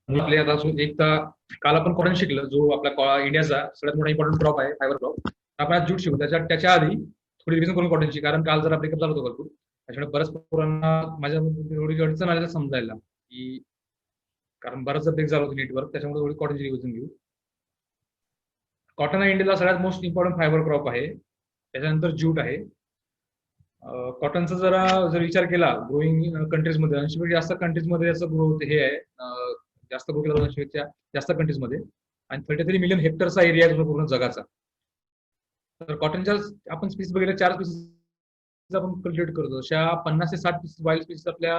आपले आता एक तर काल आपण कॉटन शिकलं, जो आपला इंडियाचा सगळ्यात मोठा इम्पॉर्टंट क्रॉप आहे, फायबर क्रॉप. आपण आज ज्यूट शिकू. त्याच्या आधी थोडी रिव्हिजन करून कॉटनची, कारण काल जरा ब्रेकअप झाला होता भरपूर. त्याच्यामुळे बऱ्याच पोरांना माझ्या थोडी अडचण आली समजायला, की कारण बराचसा ब्रेक झाला होता नेटवर्क, त्याच्यामुळे थोडी कॉटनची रिव्हिजन घेऊ. कॉटन हा इंडियाला सगळ्यात मोस्ट इम्पॉर्टंट फायबर क्रॉप आहे. त्याच्यानंतर ज्यूट आहे. कॉटनचा जर विचार केला ग्रोईंग कंट्रीजमध्ये, 80 जास्त कंट्रीजमध्ये याचं ग्रोथ हे आहे, जास्त ग्रो केला 80 जास्त कंट्रीजमध्ये. आणि 33 मिलियन हेक्टरचा एरिया आहे पूर्ण जगाचा. तर कॉटनच्या आपण स्पीसीज बघितल्या, 4 स्पीसीज आपण कल्टिवेट करतो. अशा 50 ते 60 वाईल्ड स्पीसीज आपल्या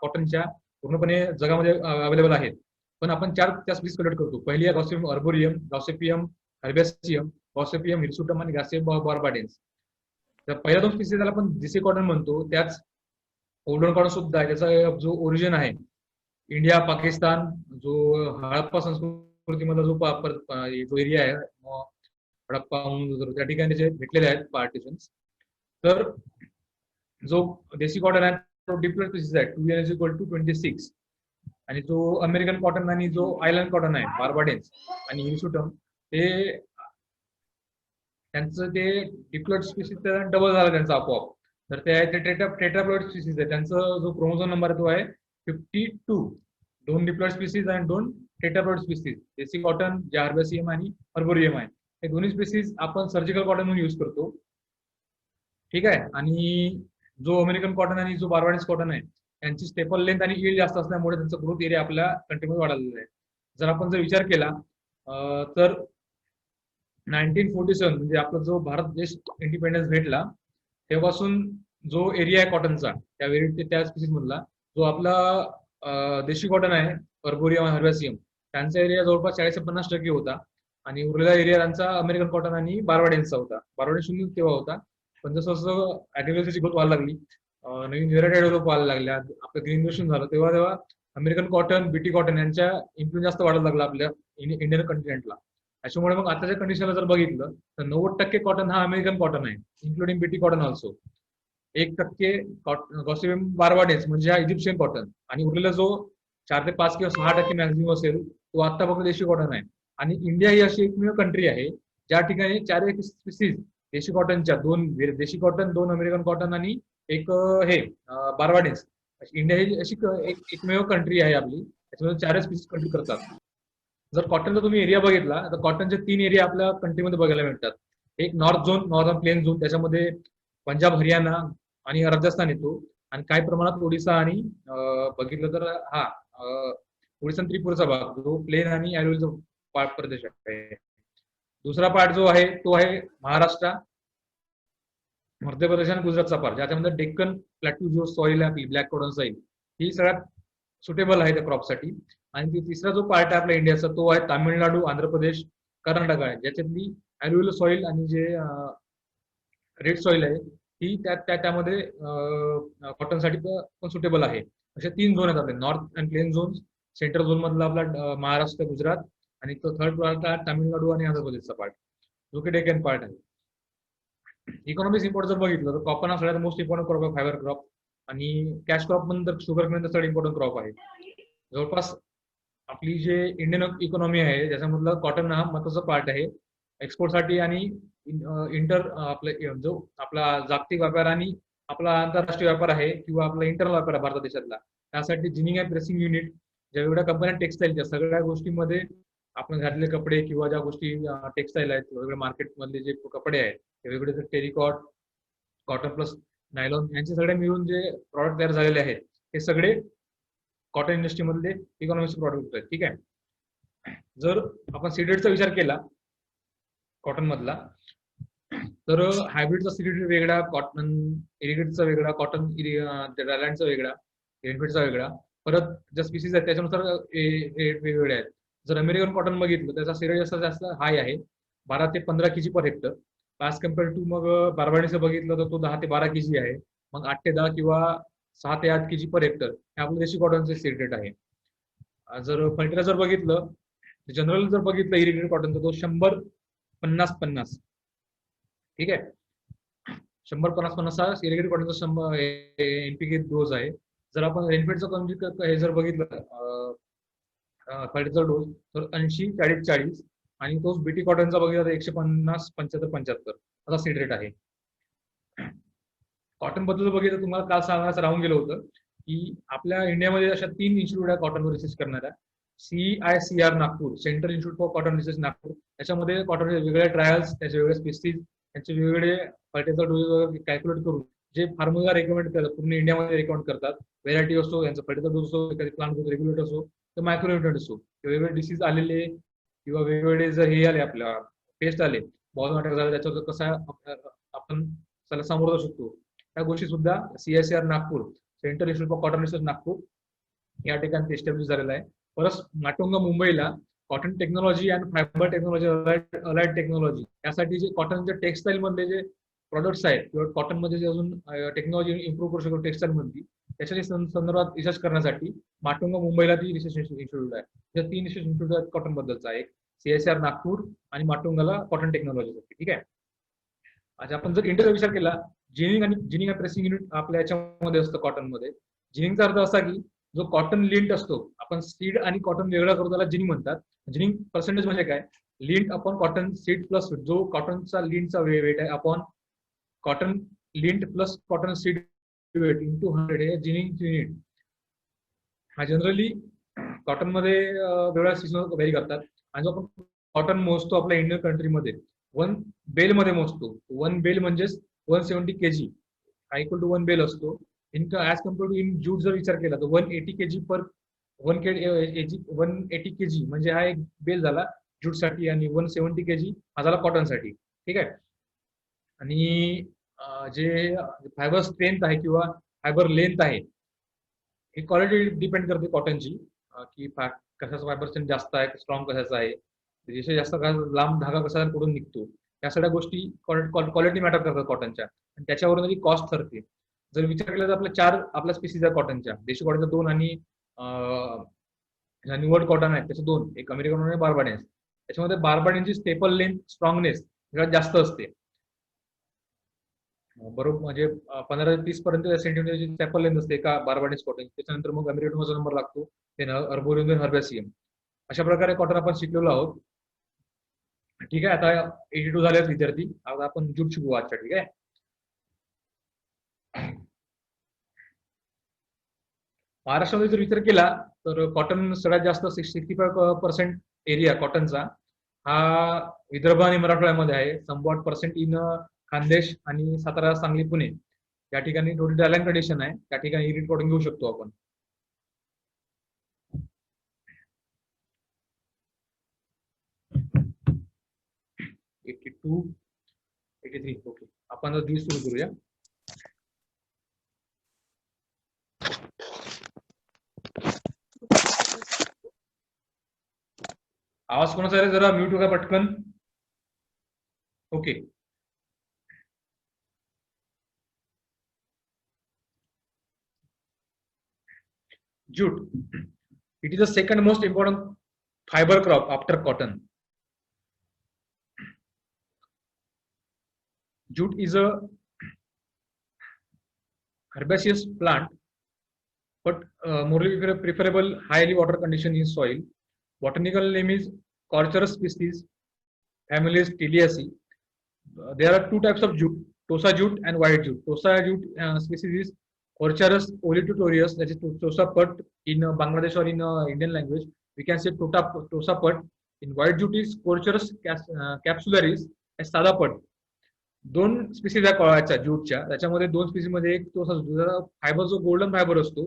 कॉटनच्या पूर्णपणे जगामध्ये अवेलेबल आहेत. पण आपण 4 त्या स्पीसीज कल्टिवेट करतो. पहिली आहे Gossypium arboreum, Gossypium हर्बेसियम, Gossypium hirsutum आणि गॉसिपियम बार्बाडेन्स. तर पहिल्या 2 स्पीसीज आपण देसी कॉटन म्हणतो. त्याच ओल्डन कॉटन सुद्धा आहे. त्याचा जो ओरिजिन आहे इंडिया, पाकिस्तान, जो हडप्पा संस्कृतीमधला जो एरिया आहे, हडप्पा त्या ठिकाणी त्याचे भेटलेले आहेत पार्टिशन्स. तर जो देसी कॉटन आहे तो डिफरंट स्पीसीज आहे, 2n=26. आणि जो अमेरिकन कॉटन आणि जो आयलंड कॉटन आहे, बार्बाडेन्स आणि हिरसुटम, ते त्यांचं ते डिप्लॉइड स्पीसीज डबल झाला त्यांचा आपोआप. तर ते आहे ते टेट्राप्लॉइड स्पीसीज आहे. त्यांचा जो क्रोमोझोम नंबर आहे तो आहे 52. 2 डिप्लॉइड स्पीसीज आणि 2 टेट्राप्लॉइड स्पीसीज. देसी कॉटन, जे हर्बेसियम आणि अर्बोरियम आहे, हे दोन्ही स्पीसीज आपण सर्जिकल कॉटन म्हणून यूज करतो. ठीक आहे. आणि जो अमेरिकन कॉटन आणि जो बार्बाडेन्स कॉटन आहे, त्यांची स्टेपल लेंथ आणि ईल्ड जास्त असल्यामुळे त्यांचा ग्रोथ एरिया आपल्या कंट्रीमध्ये वाढलेला आहे. जर आपण विचार केला तर 1947 म्हणजे आपला जो भारत देश इंडिपेंडन्स भेटला तेव्हापासून जो एरिया आहे कॉटनचा, त्या स्पीसीज मधला जो आपला देशी कॉटन आहे, अर्बोरियम, हर्बेसियम, त्यांचा एरिया जवळपास 40 ते 50% होता. आणि उरलेला एरिया त्यांचा अमेरिकन कॉटन आणि बार्बाडेन्सचा होता. बार्बाडेन्स तेव्हा होता, पण जसं जसं ऍग्रिकल्चरची ग्रोथ व्हायला लागली, नवीन व्हेरायटी डेव्हलप व्हायला लागल्या, आपलं ग्रीन झालं, तेव्हा तेव्हा अमेरिकन कॉटन, बीटी कॉटन यांच्या इन्फ्लुएन्स जास्त वाढायला लागला आपल्या इंडियन कंटिनेंटला. त्याच्यामुळे मग आताच्या कंडिशनला जर बघितलं तर 90% कॉटन हा अमेरिकन कॉटन आहे, including BT cotton also. 1% Gossypium barbadense म्हणजे हा इजिप्शियन कॉटन. आणि उरलेला जो 4 ते 5 किंवा 6% मॅक्झिमम असेल तो आता फक्त देशी कॉटन आहे. आणि इंडिया ही अशी एकमेव कंट्री आहे ज्या ठिकाणी 4 स्पीसीज देशी कॉटनच्या, 2 देशी कॉटन, 2 अमेरिकन कॉटन आणि एक हे बार्बाडेन्स. इंडिया ही अशी एकमेव कंट्री आहे आपली, त्याच्यामध्ये 4 स्पीसीज कंट्री करतात. जर कॉटनचा तुम्ही एरिया बघितला तर कॉटनचे 3 एरिया आपल्या कंट्रीमध्ये बघायला मिळतात. एक north zone, northern plain zone, त्याच्यामध्ये पंजाब, हरियाणा आणि राजस्थान येतो. आणि काही प्रमाणात ओडिसा आणि बघितलं तर ओडिसा आणि त्रिपुराचा भाग जो प्लेन आणि ॲरिडचा प्रदेश आहे. दुसरा पार्ट जो आहे तो आहे महाराष्ट्र, मध्य प्रदेश आणि गुजरातचा पार्ट, ज्याच्यामध्ये डेक्कन प्लॅट्यू जो सॉइल आहे आपली ब्लॅक कॉटन सॉइल, ही सगळ्यात सुटेबल आहे त्या क्रॉपसाठी. आणि तिसरा जो पार्ट आहे आपल्या इंडियाचा तो आहे तामिळनाडू, आंध्र प्रदेश, कर्नाटक आहे, ज्याच्यातली ॲल्युअल सॉइल आणि जे रेड सॉइल आहे ही त्यामध्ये कॉटनसाठी पण सुटेबल आहे. असे 3 झोन आहेत आपले, north and plain zone, central zone मधला आपला महाराष्ट्र, गुजरात, आणि तो थर्ड पार्ट आहे तामिळनाडू आणि आंध्र प्रदेशचा पार्ट, जो की डेकन पार्ट आहे. इकॉनॉमिक्स इम्पॉर्ट जर बघितलं तर कॉटन हा सगळ्यात मोस्ट इम्पॉर्टंट क्रॉप आहे, फायबर क्रॉप. आणि कॅश क्रॉप नंतर शुगर केन सगळ्यात इम्पॉर्टंट क्रॉप आहे. जवळपास आपली जे इंडियन इकॉनॉमी आहे त्याच्यामधलं कॉटन हा महत्वाचा पार्ट आहे एक्सपोर्टसाठी. आणि जो आपला जागतिक व्यापार आणि आपला आंतरराष्ट्रीय व्यापार आहे किंवा आपला इंटरनल व्यापार आहे भारत देशातला, त्यासाठी जिनिंग अँड प्रेसिंग युनिट, ज्या वेगळ्या कंपन्या टेक्सटाईलच्या सगळ्या गोष्टींमध्ये आपण घातलेले कपडे किंवा ज्या गोष्टी टेक्सटाईल आहेत, वेगवेगळ्या मार्केटमधले जे कपडे आहेत, वेगवेगळे टेरिकॉट, कॉटन प्लस नायलॉन, यांचे सगळे मिळून जे प्रॉडक्ट तयार झालेले आहेत हे सगळे कॉटन इंडस्ट्रीमधले इकॉनॉमिक्स प्रॉडक्ट आहेत. ठीक आहे. जर आपण सीडेडचा विचार केला कॉटन मधला तर हायब्रिडचा सीडेड वेगळा, कॉटन इरिगेटचा वेगळा, कॉटन रायलँडचा वेगळा, रेनफेडचा वेगळा, परत ज्या स्पीसीज आहेत त्याच्यानुसार वेगवेगळे आहेत. जर अमेरिकन कॉटन बघितलं त्याचा सीडेड जास्त हाय आहे, 12 ते 15 kg per hectare. As compare to मग बार्बाडेन्सचं बघितलं तर तो 10 ते 12 kg आहे. मग 8 ते 10 किंवा 6 ते 8 kg पर हेक्टर हे आपलं देशी कॉटनचे सीड रेट आहे. जर फर्टिलायझर बघितलं, जनरल जर बघितलं इरिगेटेड कॉटनचा तो 100-50-50. ठीक आहे. 100-50-50 हा इरिगेटेड कॉटनचा 100 NPK डोज आहे. जर आपण रेनफेडचं हे जर बघितलं फर्टिलायझर डोस तर 80-40-40 आणि तोच बीटी कॉटनचा बघितला तर 150-75-75 असा सीड रेट आहे. कॉटन बद्दल बघितलं तुम्हाला काल सांगायचं राहून गेलं होतं की आपल्या इंडियामध्ये अशा 3 इन्स्टिट्यूट आहे कॉटनवर रिसर्च करणाऱ्या. CICR Nagpur, central institute for cotton research Nagpur. त्याच्यामध्ये कॉटनचे वेगवेगळे ट्रायल्स, त्याचे वेगळे स्पेसिस, त्यांचे वेगवेगळे फर्टिलायझर डोसेस वगैरे कॅल्क्युलेट करून जे फार्मरला रेकमेंड करतात, पूर्ण इंडियामध्ये रेकमेंड करतात. व्हेरायटी असो, यांचा फर्टिलायझर डोस असो, एखादी प्लांट रेग्युलेट असो, तर मायक्रोन्युट्रंट असो, वेगवेगळे डिसीज आलेले किंवा वेगवेगळे जर हे आले आपल्या पेस्ट आले, बॉल अटॅक झाला, त्याच्यावर कसा आपण त्याला सामोरं जाऊ शकतो, त्या गोष्टी सुद्धा CICR Nagpur, central institute for cotton research Nagpur या ठिकाणी एस्टॅब्लिश झालेला आहे. परत माटुंगा मुंबईला cotton technology and fibre technology, allied technology यासाठी जे कॉटनच्या टेक्सटाईल मध्ये जे प्रोडक्ट्स आहेत किंवा कॉटन मध्ये जे अजून टेक्नॉलॉजी इम्प्रूव्ह करू शकतो टेक्सटाईल मध्ये, त्याच्या संदर्भात रिसर्च करण्यासाठी माटुंगा मुंबईला ती रिसर्च इन्स्टिट्यूट आहे. त्या 3 रिसर्च इन्स्टिट्यूट आहेत कॉटन बद्दलचा, एक CICR नागपूर आणि माटुंगाला कॉटन टेक्नॉलॉजीसाठी. ठीक आहे. अच्छा, आपण जर इंडियाचा विचार केला, जिनिंग आणि प्रेसिंग युनिट आपल्या याच्यामध्ये असतं कॉटनमध्ये. जिनिंगचा अर्थ असा की जो कॉटन लिंट असतो, आपण सीड आणि कॉटन वेगळा करू त्याला जिनिंग म्हणतात. जिनिंग पर्सेंटेज म्हणजे काय, lint upon cotton seed plus जो कॉटनचा लिंटचा वेट आहे upon cotton lint plus cotton seed weight into 100 हे जिनिंग युनिट. हा जनरली कॉटन मध्ये वेगळ्या सीझन व्हेरी करतात. आणि जो आपण कॉटन मोजतो आपल्या इंडियन कंट्रीमध्ये 1 बेल मध्ये मोजतो. 1 बेल म्हणजेच 170 kg इक्वल टू 1 बेल असतो. As compare to in jute जर विचार केला तर 180 kg पर 180 kg म्हणजे हा एक बेल झाला ज्यूटसाठी आणि 170 kg हा झाला कॉटनसाठी. ठीक आहे. आणि जे फायबर स्ट्रेंथ आहे किंवा फायबर लेंथ आहे ही क्वालिटी डिपेंड करते कॉटनची, की कशाचा फायबर स्ट्रेंथ जास्त आहे, स्ट्रॉंग कशाचा आहे, जसे जास्त लांब धागा कसा कुठून निघतो, या सगळ्या गोष्टी क्वालिटी मॅटर करतात कॉटनच्या आणि त्याच्यावरून त्याची कॉस्ट ठरते. जर विचार केला तर आपल्या 4 आपल्या स्पीसीज आहे कॉटनच्या. देशी कॉटनच्या 2 आणि निवड कॉटन आहेत त्याचे 2, एक अमेरिकन आणि बार्बाडेन्स. त्याच्यामध्ये बार्बाडेन्सची स्टेपल लेंथ स्ट्रॉंगनेस सगळ्यात जास्त असते. बरोबर, म्हणजे 15 ते 30 पर्यंत सेंटीमीटरची स्टेपल लेंथ असते का बार्बाडेन्स कॉटन. त्याच्यानंतर मग अमेरिकन नंबर लागतो, अर्बोरियम, हर्बॅसियम. अशा प्रकारे कॉटन आपण शिकलेलो आहोत. ठीक आहे. आता 82 झालेत विद्यार्थी. आता आपण ज्यूट शिकू आजच्या. ठीक आहे. महाराष्ट्रामध्ये जर विचार केला तर कॉटन सगळ्यात जास्त 65% एरिया कॉटनचा हा विदर्भ आणि मराठवाड्यामध्ये आहे. समवॉट पर्सेंट इन खानदेश आणि सातारा, सांगली, पुणे या ठिकाणी टोटल ड्रायलँड कंडिशन आहे. त्या ठिकाणी इरिट कॉटन घेऊ शकतो आपण. टू 83. ओके, आपण ज्यूट सुरू करूया. आवाज कोणाचा आहे जरा म्यूट होगा पटकन. Okay. Jute. It is the second most important fiber crop after cotton. Jute is a herbaceous plant, but morely preferable highly water condition in soil. Botanical name is Corchorus species, family is Tiliaceae. There are 2 types of jute, Tosa jute and white jute. Tosa jute species is Corchorus olitutorius, that is Tosa put in Bangladesh or in Indian language. We can say Tosa put. In white jute is Corchorus capsularis and Sada put. 2 species आहे कळाच्या ज्यूटच्या. त्याच्यामध्ये 2 species मध्ये एक तो fibre जो golden fibre असतो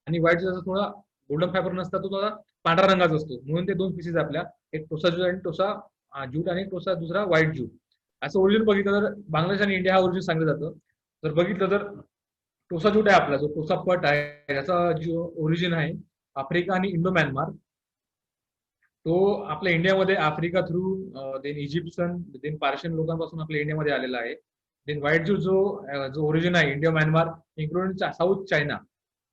आणि white जसा थोडा गोल्डन फायबर नसता तो थोडा पांढरा रंगाचा असतो. म्हणून ते 2 स्पीसीज आपल्या, एक टोसा ज्यूट आणि टोसा ज्यूट आणि टोसा दुसरा व्हाईट ज्यूट. असं ओरिजिन बघितलं तर बांगलादेश आणि इंडिया हा ओरिजिन सांगितलं जातं. जर बघितलं तर टोसा ज्यूट आहे आपला, जो टोसा पट आहे त्याचा जो ओरिजिन आहे आफ्रिका आणि इंडो म्यानमार. तो आपल्या इंडियामध्ये Africa through then Egyptian then Persian लोकांपासून आपल्या इंडियामध्ये आलेला आहे. देन व्हाईट ज्यूट जो ओरिजिन आहे India Myanmar including south China.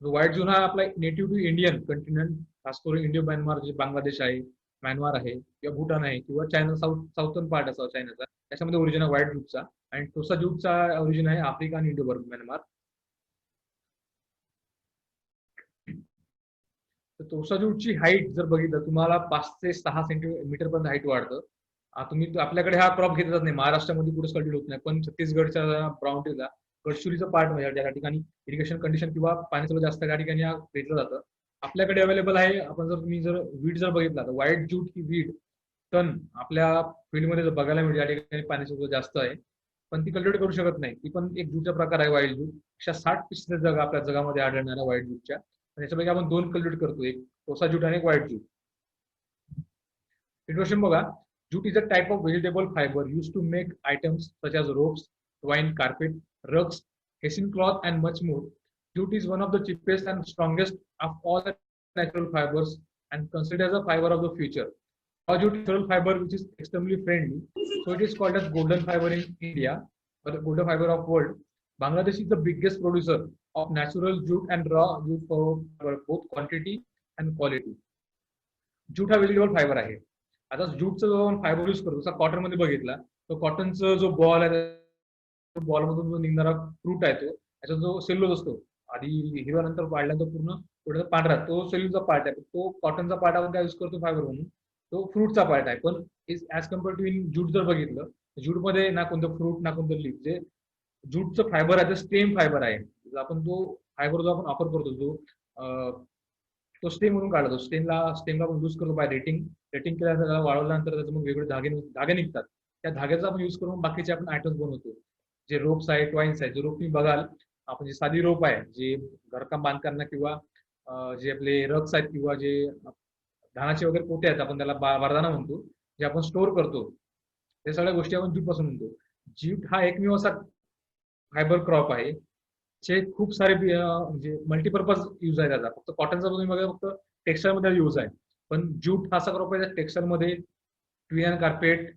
जो व्हाईट ज्यूट हा आपला नेटिव्ह टू इंडियन कंटिनेंट, खास करून इंडिया म्यानमार जे बांगलादेश आहे, म्यानमार आहे किंवा भूटान आहे किंवा चायना साऊथर्न पार्ट असा चायनाचा, त्याच्यामध्ये ओरिजिन आहे व्हाईट ज्यूटचा. आणि टोसा ज्यूटचा ओरिजिन आहे आफ्रिका आणि इंडो म्यानमार. तर तोसा ज्यूटची हाईट जर बघितलं तुम्हाला 5 ते 6 सेंटीमीटर पर्यंत हाईट वाढतं. तुम्ही आपल्याकडे हा क्रॉप घेतलाच नाही, महाराष्ट्रामध्ये कुठेच कल्टिवेट होत नाही, पण छत्तीसगडच्या ब्राउनटीला गडचिरोलीचं पार्ट म्हणजे ज्या ठिकाणी इरिगेशन कंडिशन किंवा पाणी जास्त त्या ठिकाणी हा घेतलं जातं. आपल्याकडे अवेलेबल आहे. आपण जर तुम्ही जर वीट जर बघितला तर व्हाईट ज्यूट ही वीट तण आपल्या फील्डमध्ये बघायला मिळते, या ठिकाणी पाणी जास्त आहे, पण ती कल्टिवेट करू शकत नाही. ती पण एक ज्यूटचा प्रकार आहे व्हाईट ज्यूट. 60% जग आपल्या जगामध्ये आढळणाऱ्या व्हाईट ज्यूटच्या, त्याच्यापैकी आपण 2 कल्टिवेट करतो, एक टोसा ज्यूट आणि एक व्हाईट ज्यूट. Introduction बघा. Jute is a type of vegetable fiber used to make items such as ropes, twine, carpet, rugs, hessian cloth, and much more. Jute is one of the cheapest and strongest of all the natural fibers and considered as a fiber of the future. Raw jute is a natural fiber which is extremely friendly, so it is called as golden fiber in India or the golden fiber of world. Bangladesh is the biggest producer of natural jute and raw jute for both quantity and quality. Jute हा vegetable fiber आहे. आता ज्यूटचा जो आपण fibre use करतो, जसा cotton मध्ये बघितला, तो कॉटनचा जो बॉल आहे, बॉल मधून जो निघणारा फ्रूट आहे, तो त्याचा जो सेल्युलोज असतो, आधी हिरवा नंतर वाढल्यानंतर पूर्ण पुढे पांढरा, तो सेल्युलोजचा पार्ट आहे. तो कॉटनचा पार्ट आपण काय यूज करतो फायबर म्हणून, तो फ्रूटचा पार्ट आहे. पण as compare to in jute जर बघितलं, ज्यूट मध्ये ना कोणतं फ्रूट ना कोणतं लीफ. जे ज्यूटचं फायबर आहे ते स्टेम फायबर आहे. आपण तो फायबर जो आपण वापर करतो, जो तो स्टेम म्हणून काढतो, स्टेमला आपण यूज करतो बाय रेटिंग केल्यानंतर वाढवल्यानंतर त्याचे मग वेगवेगळे धागे निघतात. त्या धाग्याचा आपण यूज करून बाकीचे आपण आयटम्स बनवतो. जे रोप्स आहे, ट्वाईन्स आहे, जो रोप तुम्ही बघाल, आपण जे साधी रोप आहे, जे घरकाम बांधकाम किंवा जे आपले रक्स आहेत किंवा जे धानाचे वगैरे पोते आहेत, आपण त्याला बारदाना म्हणतो, जे आपण स्टोअर करतो, त्या सगळ्या गोष्टी आपण ज्यूट पासून म्हणतो. ज्यूट हा एकमेव असा फायबर क्रॉप आहे जे खूप सारे म्हणजे मल्टीपर्पज यूज आहे त्याचा. फक्त कॉटनचा तुम्ही बघा फक्त टेक्स्टाईल मध्ये यूज आहे, पण ज्यूट हा असा क्रॉप आहे टेक्स्टाईल मध्ये, ट्विन अँड कार्पेट,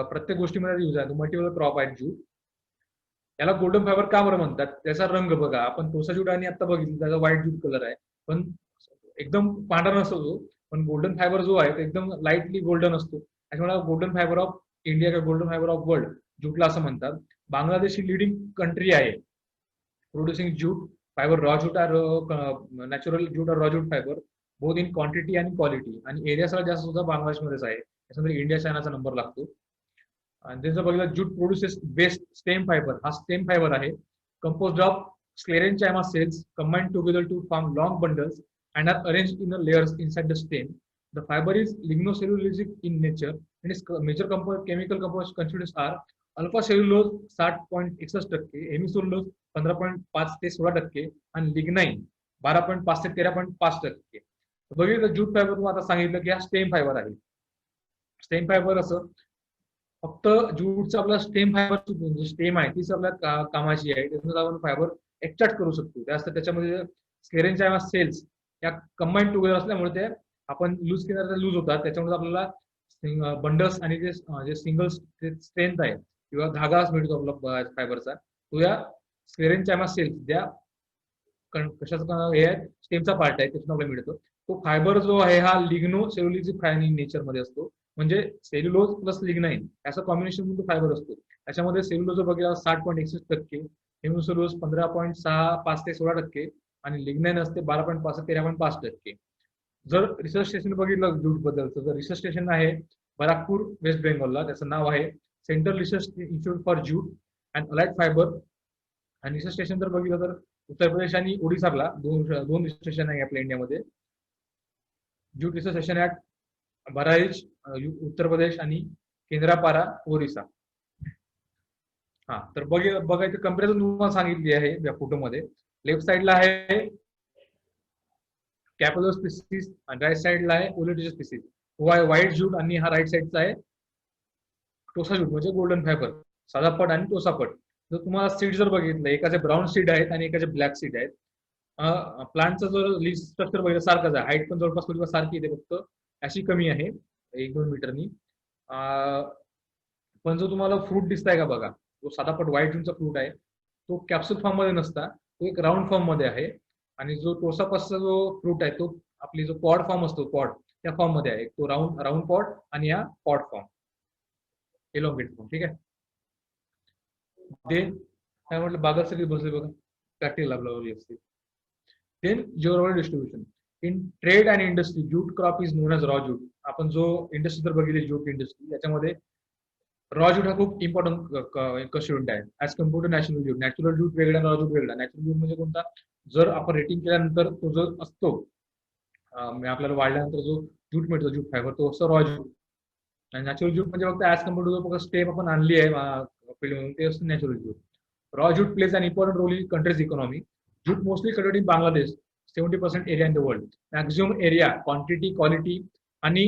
प्रत्येक गोष्टीमध्ये यूज आहे. मल्टिपल क्रॉप आहे ज्यूट. याला गोल्डन फायबर का बरं म्हणतात? त्याचा रंग बघा, आपण टोसा ज्यूट आणि आता बघितलं त्याचा व्हाईट ज्यूट कलर आहे, पण एकदम पांढरा नसतो तो. पण गोल्डन फायबर जो आहे तो एकदम लाईटली गोल्डन असतो. त्याच्यामुळे गोल्डन फायबर ऑफ इंडिया किंवा गोल्डन फायबर ऑफ वर्ल्ड ज्यूटला असं म्हणतात. बांगलादेश ही लिडिंग कंट्री आहे producing jute fiber, raw jute or natural jute or raw jute fiber both in quantity and quality. आणि एरिया सगळ्यात जास्त सुद्धा बांगलादेशमध्येच आहे. त्याच्यामध्ये इंडिया चायनाचा नंबर लागतो. आणि त्यांचं बघितलं, jute produces best stem fibre. हा स्टेम फायबर आहे, composed of sclerenchyma cells combined together to form long bundles and are arranged in layers inside the stem. The fiber is lignocellulosic in nature and its major chemical components constituents are alpha cellulose 60.61%, हेमिसोल्युलोज 15.5 ते 16% आणि लिग्नाइन 12.5 ते 13.5%. बघितलं jute fibre तुम्हाला आता सांगितलं की हा stem fibre आहे. स्टेम फायबर असं फक्त ज्यूटचं आपला स्टेम फायबर म्हणजे स्टेम आहे तीच आपल्या कामाची आहे. त्याच्यामध्ये आपण फायबर एक्स्ट्रॅक्ट करू शकतो. जास्त त्याच्यामध्ये स्क्लेरेन्चायमा सेल्स या कंबाईन टुगेदर असल्यामुळे ते आपण लूज केल्यानंतर लूज होतात. त्याच्यामुळे आपल्याला बंडल्स आणि जे सिंगल स्ट्रेंथ आहे किंवा धागा मिळतो आपला फायबरचा, तो या स्क्लेरेन्चायमा सेल्स ज्या कशाचा हे आहे स्टेमचा पार्ट आहे त्याच्यातून आपल्याला मिळतो. तो फायबर जो आहे हा लिग्नो सेल्युलोजिक नेचर मध्ये असतो. म्हणजे सेल्युलोज प्लस लिग्नाइन असं कॉम्बिनेशन फायबर असतो. त्याच्यामध्ये सेल्युलोज बघा 60.61%, हेमिसोल्युलोज 15.65 ते 16% आणि लिग्नाइन असते 12.5 ते 13.5%. जर रिसर्च स्टेशन बघितलं ज्यूट बद्दलचं, तर रिसर्च स्टेशन आहे बराकपूर वेस्ट बेंगॉलला. त्याचं नाव आहे central research institute for jute and allied fibre. आणि रिसर्च स्टेशन जर बघितलं तर उत्तर प्रदेश आणि ओडिसाला दोन रिसर्च स्टेशन आहे आपल्या इंडियामध्ये. Jute research station at बराईच Uttar Pradesh आणि केंद्रापारा ओरिसा. हा तर बघायचं कंपॅरिझन तुम्हाला सांगितली आहे या फोटोमध्ये. लेफ्ट साइडला आहे कॅपोलो स्पीसीज आणि राईट साइडला आहे ओलिटिस स्पीसीज. व्हाईट ज्यूट आणि हा राईट साइडचा आहे टोसा ज्यूट म्हणजे गोल्डन फायबर, साधा पट आणि टोसा पट. जर तुम्हाला सीड जर बघितलं, एकाचे ब्राऊन सीड आहेत आणि एकाचे ब्लॅक सीड आहेत. प्लांटचं जर लीफ स्ट्रक्चर बघितलं सारखंच आहे, हाईट पण जवळपास थोडी सारखी येते, फक्त अशी कमी आहे 1-2 मीटरनी. पण जो तुम्हाला फ्रूट दिसताय का बघा, तो साधा पट व्हाईट ज्यूटचा फ्रूट आहे, तो कॅप्सूल फॉर्म मध्ये नसता, तो एक राऊंड फॉर्म मध्ये आहे. आणि जो टोसापासचा जो फ्रूट आहे तो आपली जो पॉड फॉर्म असतो, पॉड त्या फॉर्म मध्ये आहे. तो राऊंड पॉड आणि हा पॉड फॉर्म एलोंगेट फॉर्म. ठीक आहे. देन काय म्हटलं, बागा सगळी बसले बघा, प्रॅक्टिकल आपल्यावर असते. Then geographical distribution. In trade and industry jute crop is known as raw jute. आपण जो इंडस्ट्री जर बघितली ज्यूट इंडस्ट्री याच्यामध्ये रॉ ज्यूट हा खूप इम्पॉर्टंट कन्स्टिट्यूएंट आहे as compare to natural jute. Natural jute वेगळा, रॉ ज्यूट वेगळा. नॅचरल ज्यूट म्हणजे कोणता, जर आपण रेटिंग केल्यानंतर तो जो असतो म्हणजे आपल्याला वाढल्यानंतर जो ज्यूट मिळतो ज्यूट फायबर तो असतो रॉ ज्यूट. आणि नॅचरल ज्यूट म्हणजे फक्त ऍज कम्पेअर टू फक्त स्टेप आपण आणली आहे फिल्म ते असतं natural jute. Raw jute plays an important role in country's economy. Jute mostly cultivated in Bangladesh 70% area in the world. Maximum area, quantity, quality आणि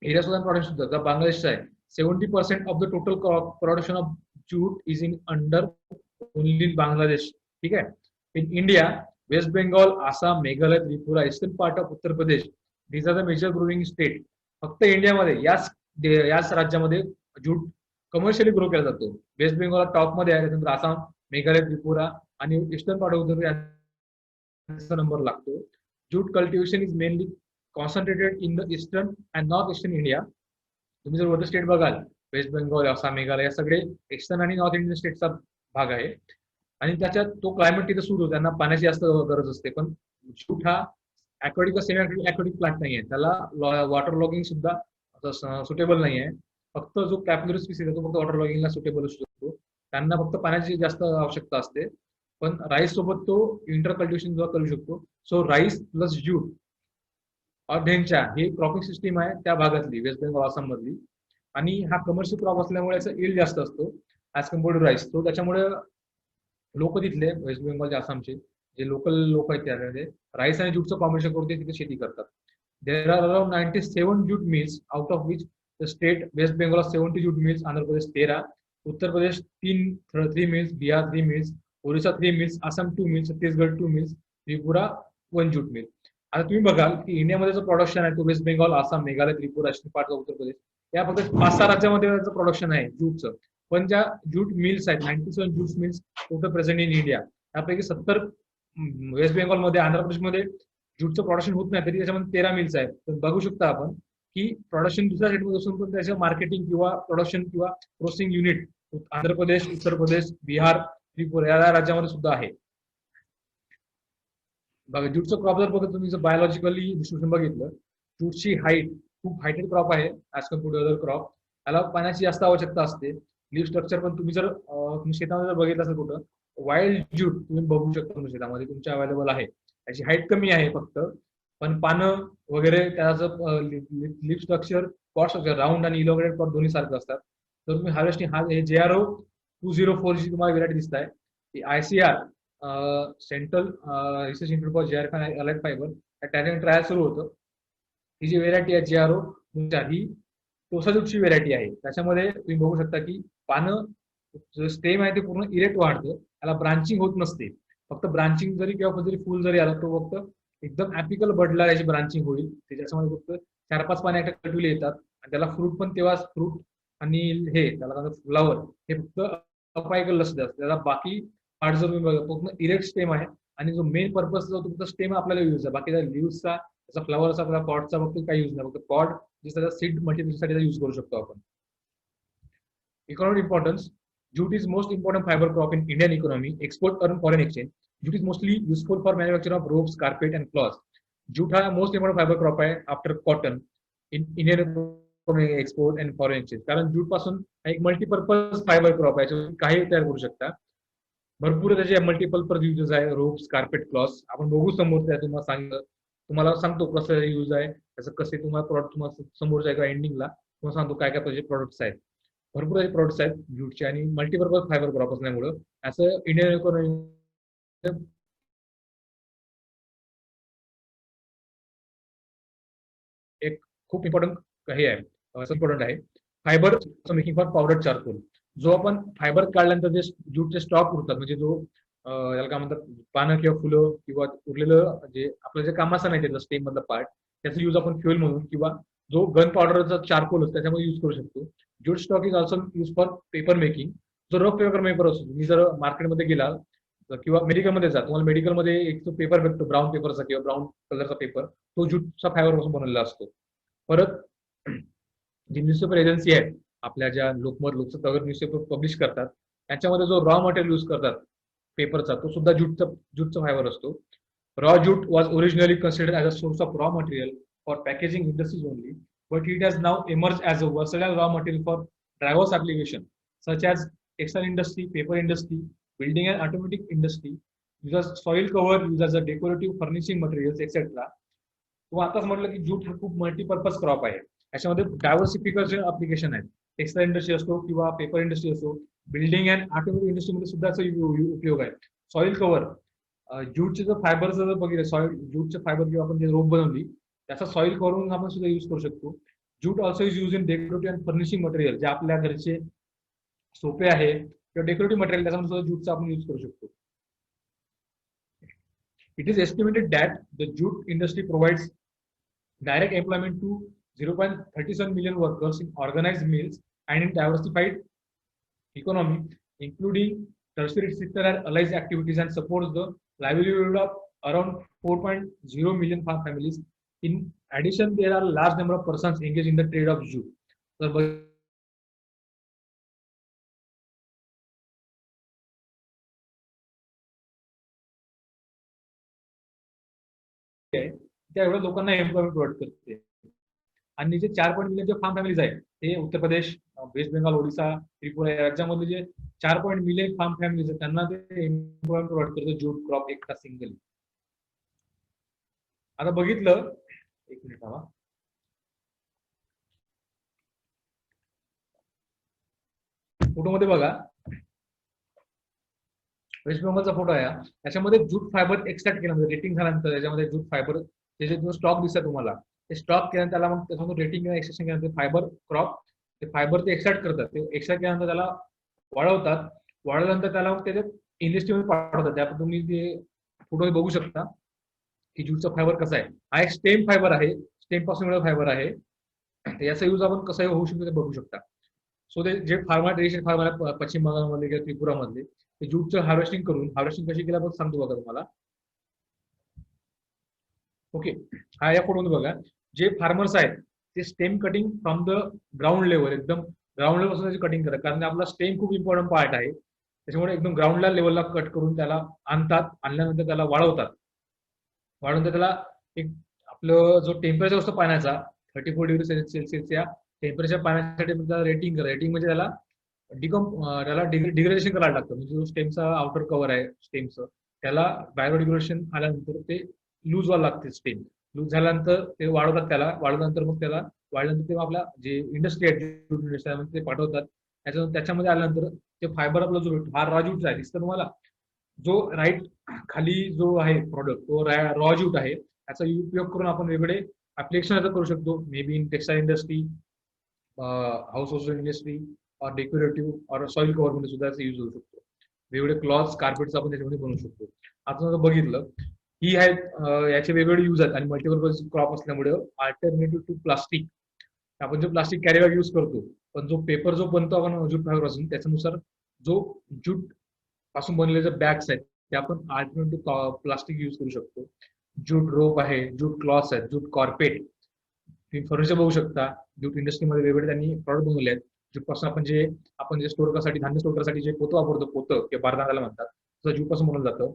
एरिया सुद्धा प्रोडक्शन सुद्धा जर बांगलादेशचा आहे 70% of the total production of jute is in under only in Bangladesh. ठीक आहे. In India West Bengal, Assam, Meghalaya, Tripura, eastern part of Uttar Pradesh, these are the major growing state. फक्त इंडियामध्ये याच राज्यामध्ये ज्यूट कमर्शियली ग्रो केला जातो. वेस्ट बेंगॉल टॉप मध्ये आहे, त्यानंतर आसाम, मेघालय, त्रिपुरा आणि eastern part of Uttar Pradesh number लागतो. Jute cultivation is mainly concentrated in the eastern and north eastern India. तुम्ही जर वरती स्टेट बघाल वेस्ट बेंगॉल, आसाम, मेघालय या सगळे ईस्टर्न आणि नॉर्थ इंडियन स्टेटचा भाग आहे. आणि त्याच्यात तो क्लायमेट तिथे सूट होतो, त्यांना पाण्याची जास्त गरज असते. पण ज्यूट हा ऍक्वाटिक सेमी ऍक्वाटिक प्लांट नाही आहे, त्याला वॉटर लॉगिंग सुद्धा सुटेबल नाही आहे. फक्त जो कॅप्युलर स्पीसीज आहे तो फक्त वॉटर लॉगिंगला सुटेबल असू शकतो, त्यांना फक्त पाण्याची जास्त आवश्यकता असते. पण राईस सोबत तो इंटर कल्टिवेशन सुद्धा करू शकतो. सो राईस प्लस ज्यूट ढेंचा ही क्रॉपिंग सिस्टीम आहे त्या भागातली, वेस्ट बेंगॉल आसाम मधली. आणि हा कमर्शियल क्रॉप असल्यामुळे याचा यील्ड जास्त असतो ऍज कम्पेअर टू राईस. तो त्याच्यामुळे लोक तिथले वेस्ट बेंगॉलचे, आसामचे जे लोकल लोक आहेत त्यामध्ये राईस आणि ज्यूटचं कॉम्बिनेशन करून ते तिथे शेती करतात. There are around 97 jute mills, out of which the state West Bengal 70 jute mills, Andhra Pradesh 13, Uttar Pradesh 3 mills, Bihar 3 mills, Orissa 3 mills, Assam 2 mills, Chhattisgarh 2 mills, Tripura 1 jute mill. आता तुम्ही बघाल की इंडियामध्ये जो प्रोडक्शन आहे तो West Bengal, Assam, Meghalaya, Tripura, eastern part of Uttar Pradesh या फक्त 5-6 राज्यामध्ये त्याचं प्रोडक्शन आहे ज्यूटचं. पण ज्या ज्यूट मिल्स आहेत 97 jute mills total present in India, त्यापैकी 70 वेस्ट बेंगॉलमध्ये, आंध्र प्रदेशमध्ये ज्यूटचं प्रोडक्शन होत नाही, तरी त्याच्यामध्ये 13 मिल्स आहेत. तर बघू शकता आपण की प्रोडक्शन दुसऱ्या स्टेटमध्ये असून पण त्याचं मार्केटिंग किंवा प्रोडक्शन किंवा प्रोसेसिंग युनिट आंध्र प्रदेश, उत्तर प्रदेश, बिहार, त्रिपुरा या राज्यामध्ये सुद्धा आहे. बघा ज्यूटचं क्रॉप जर बघा तुम्ही जर बायोलॉजिकली डिस्ट्रीब्युशन बघितलं, ज्यूटची हाईट खूप हायटेड क्रॉप आहे as compare to other crop. त्याला पाण्याची जास्त आवश्यकता असते. लीफ स्ट्रक्चर पण तुम्ही जर तुम्ही शेतामध्ये जर बघितलं असेल कुठं वाईल्ड ज्यूट तुम्ही बघू शकता तुमच्या शेतामध्ये तुमच्या अवेलेबल आहे. त्याची हाईट कमी आहे फक्त, पण पानं वगैरे त्याचं leaf structure, pot structure round आणि इलॉंगेटेड पॉट दोन्ही सारखं असतात. तर तुम्ही हार्वेस्टिंग हे JRO 204 जी तुम्हाला व्हेरायटी दिसत आहे ती ICR central research institute for JRF allied fibre त्या ट्रायल सुरू होतं. ही जी व्हेरायटी आहे JRO ही टोसा ज्यूटची व्हेरायटी आहे. त्याच्यामध्ये तुम्ही बघू शकता की पानं जो स्टेम आहे ते पूर्ण इरेक्ट वाढतं, त्याला ब्रांचिंग होत नसते. फक्त ब्रांचिंग जरी किंवा जरी फुल जरी आलं तो फक्त एकदम ऍपिकल बडला याची ब्रांचिंग होईल. त्याच्यामध्ये फक्त 4-5 पाने कटविले येतात आणि त्याला फ्रूट पण तेव्हाच फ्रूट आणि हे त्याला फ्लावर हे फक्त अपायकल असतात. त्याला बाकी पार्ट जर तुम्ही बघा पूर्ण इरेक्ट स्टेम आहे आणि जो मेन पर्पज जो तुमचा स्टेम आपल्याला यूज आहे, बाकीचा लिव्हचा त्याचा फ्लावरचा आपला पॉटचा फक्त काही यूज नाही, फक्त पॉट त्याचा सीड मल्टिप्लिकेशनसाठी यूज करू शकतो आपण. Economic importance. Jute is most important fiber crop in Indian economy. Export earn foreign exchange. Jute is mostly useful for manufacture of ropes, carpet, and cloths. Jute हा most important fiber crop आहे after cotton in Indian economy, export and foreign exchange. कारण jute पासून एक multipurpose fibre crop आहे, काही तयार करू शकता. भरपूर त्याचे मल्टीपर्पज युजेस आहे, रोप्स, कार्पेट, क्लॉथ्स. आपण बघू समोर त्या तुम्हाला सांगतो कसं यूज आहे त्याचं, कसे तुम्हाला प्रॉडक्ट तुम्हाला समोरच्या एका एंडिंगला तुम्हाला सांगतो काय काय त्याचे प्रोडक्ट्स आहेत. भरपूर असे प्रोडक्ट्स आहेत ज्यूटचे आणि मल्टीपर्पज फायबर क्रॉप असल्यामुळं असं इंडियन इकॉनॉमी एक खूप इम्पॉर्टंट हे आहे, इम्पॉर्टंट आहे. Fibre making for powder charcoal. जो आपण फायबर काढल्यानंतर जे ज्यूटचे स्टॉक उरतात म्हणजे जो याला काय म्हणतात पानं किंवा फुलं किंवा उरलेलं जे आपलं जे कामाचं नाही त्याचं स्टेम मधलं पार्ट त्याचा यूज आपण फ्युएल म्हणून किंवा जो गन पावडरचा चारकोल असतो त्याच्यामध्ये यूज करू शकतो. Jute stock is also use for paper making. जो रफ पेपर असतो तुम्ही जर मार्केटमध्ये गेला किंवा मेडिकलमध्ये जा, तुम्हाला मेडिकलमध्ये एक जो पेपर भेटतो ब्राऊन पेपरचा किंवा ब्राऊन कलरचा पेपर, तो ज्यूटचा फायबर पासून बनवलेला असतो. परत जी न्यूजपेपर एजन्सी आहे आपल्या ज्या लोकमत लोकसत्ता न्यूजपेपर पब्लिश करतात त्याच्यामध्ये जो रॉ मटेरियल यूज करतात पेपरचा तो सुद्धा ज्यूटचा फायबर असतो. Raw jute was originally considered as a source of raw material for packaging industries only, but it has now emerged as a versatile raw material for diverse applications such as textile industry, paper industry, building and automotive industry, uses soil cover, used as a decorative furnishing materials, etc. तो आताच म्हटलं की jute हा खूप multipurpose crop आहे. याच्यामध्ये diversification application आहेत. Textile industry असो किंवा पेपर इंडस्ट्री असो, बिल्डिंग अँड ऑटोमोटिव्ह इंडस्ट्रीमध्ये सुद्धा उपयोग आहे. सॉइल कव्हर, ज्यूटचे जर फायबरचं जर बघितलं, सॉइल ज्यूटचे फायबर किंवा आपण जे रोप बनवली त्याचा सॉइल कव्हर म्हणून आपण सुद्धा युज करू शकतो. Jute also is use in decorative and furnishing material, जे आपल्या घरचे सोपे आहे किंवा डेकोरेटिव्ह मटेरियल त्याच्यामध्ये सुद्धा ज्यूटचा आपण युज करू शकतो. It is estimated that the jute industry provides direct employment to 0.37 million workers in organized mills and in diversified economy, including tertiary sector and allied activities, and supports the livelihood of around 4.0 million farm families. In addition, there are a large number of persons engaged in the trade of jute. So, त्या एवढ्या लोकांना employment provide करते. आणि जे 4 million जे form families आहेत ते Uttar Pradesh, waste Bengal, Odisha, Tripura या राज्यामधले जे 4 मिलियन फार्म फॅमिलीज आहेत त्यांना ते एम्प्लॉयमेंट प्रोव्हाइड करतो ज्यूट क्रॉप एकटा सिंगली. आता बघितलं, एक मिनिट हवा, फोटोमध्ये बघा, वेस्ट बेंगॉलचा फोटो आहे. त्याच्यामध्ये जूट फायबर एक्स्ट्रॅक्ट केल्यानंतर, रेटिंग झाल्यानंतर त्याच्यामध्ये जूट फायबर त्याचे जो स्टॉक दिसतात तुम्हाला, ते स्टॉक केल्यानंतर त्याला मग त्याच्यामध्ये रेटिंग किंवा एक्सट्रॅक्शन केल्यानंतर फायबर क्रॉप, ते फायबर ते एक्स्ट्रॅक्ट करतात. ते एक्स्ट्रॅक्ट केल्यानंतर त्याला वाळवतात. वाळवल्यानंतर त्याला मग त्याच्यात इंडस्ट्रीमध्ये पाठवतात. त्यात तुम्ही ते फोटो बघू शकता की ज्यूटचा फायबर कसा आहे. हा एक स्टेम फायबर आहे, स्टेम पासून मिळालेला फायबर आहे. याचा यूज आपण कसा होऊ शकतो ते बघू शकता. सो ते जे फार्मर ट्रेडिशनल फार्मर आहे पश्चिम बंगालमधले किंवा त्रिपुरामधले, ते ज्यूटचं हार्वेस्टिंग करून, हार्वेस्टिंग कशी केल्या बघ सांगतो बघा तुम्हाला. ओके, हा या फोटोमध्ये बघा, जे फार्मर्स आहेत ते stem cutting from the ground level, एकदम ग्राउंड लेवल पासून त्याची कटिंग करतात. कारण आपला स्टेम खूप इम्पॉर्टंट पार्ट आहे. त्याच्यामुळे एकदम ग्राउंडला लेवलला कट करून त्याला आणतात. आणल्यानंतर त्याला वाळवतात. वाळवून त्याला एक आपलं जो टेम्परेचर असतो पाण्याचा 34 डिग्री सेल्सिअस या टेम्परेचर पाण्यासाठी रेटिंग करा. रेटिंग म्हणजे त्याला त्याला डिग्रेडेशन करायला लागतं. म्हणजे जो स्टेमचा आउटर कव्हर आहे स्टेमचं, त्याला बायोडिग्रेडेशन आल्यानंतर ते लूज व्हायला लागते. स्टेम लूज झाल्यानंतर ते वाढवतात. त्याला वाढवल्यानंतर मग त्याला वाढल्यानंतर तेव्हा आपला जे इंडस्ट्री आहे ते पाठवतात. त्याच्यामध्ये आल्यानंतर ते फायबर आपला जो हा रॉ ज्यूट आहे दिसतं तुम्हाला, जो राईट खाली जो आहे प्रॉडक्ट तो रॉ ज्यूट आहे. त्याचा उपयोग करून आपण वेगवेगळे ऍप्लिकेशन करू शकतो. May be in textile industry, house hold industry, और डेकोरेटिव्ह और सॉइल कव्हर मध्ये सुद्धा यूज होऊ शकतो. वेगवेगळे क्लॉथ्स, कार्पेट्स आपण त्याच्यामध्ये बनवू शकतो. आता बघितलं ही आहेत याचे वेगवेगळे यूज आहेत आणि मल्टीपर्पज क्रॉप असल्यामुळे अल्टरनेटिव्ह टू प्लास्टिक, आपण जो प्लास्टिक कॅरी बॅग यूज करतो, पण जो पेपर जो बनतो आपण ज्यूट फायबर पासून, त्याच्यानुसार जो ज्यूट पासून बनलेले जे बॅग्स आहेत ते आपण अल्टरनेटिव्ह प्लास्टिक यूज करू शकतो. ज्यूट रोप आहे, ज्यूट क्लॉथ्स आहेत, ज्यूट कॉर्पेट, तुम्ही फर्निचर बघू शकता. ज्यूट इंडस्ट्रीमध्ये वेगवेगळे त्यांनी प्रॉडक्ट बनवले आहेत. ज्यूट पासून आपण जे स्टोर करण्यासाठी, धान्य स्टोर करण्यासाठी जे पोतं वापरतो, पोतं किंवा बारदानाला म्हणतात, तसं ज्यूट पासून बनवलं जातं.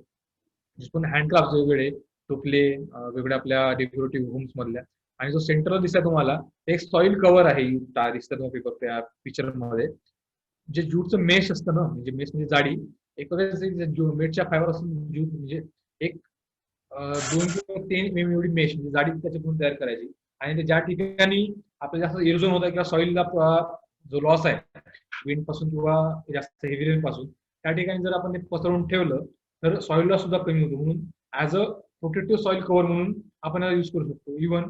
पण हँडक्राफ्ट वेगवेगळे टोपले, वेगवेगळ्या आपल्या डेकोरेटिव्ह होम्स मधल्या. आणि जो सेंट्रल दिसतंय तुम्हाला एक सॉइल कव्हर आहे, दिसतं तुम्हाला पेपर त्या पिक्चर मध्ये. जे ज्यूटचं मेश असतं ना, म्हणजे मेश म्हणजे जाडी, एक मेटच्या फायबर असून ज्यूट म्हणजे एक 2 किंवा 3 एवढी मेश म्हणजे जाडी त्याच्याकडून तयार करायची. आणि ते ज्या ठिकाणी आपलं जास्त इरोजन होतं किंवा सॉइलला जो लॉस आहे विंड पासून किंवा जास्त हेवी रेन पासून, त्या ठिकाणी जर आपण ते पसरवून ठेवलं तर सॉइलला सुद्धा कमी होतो. म्हणून as a protective soil cover म्हणून आपण याला युज करू शकतो. इव्हन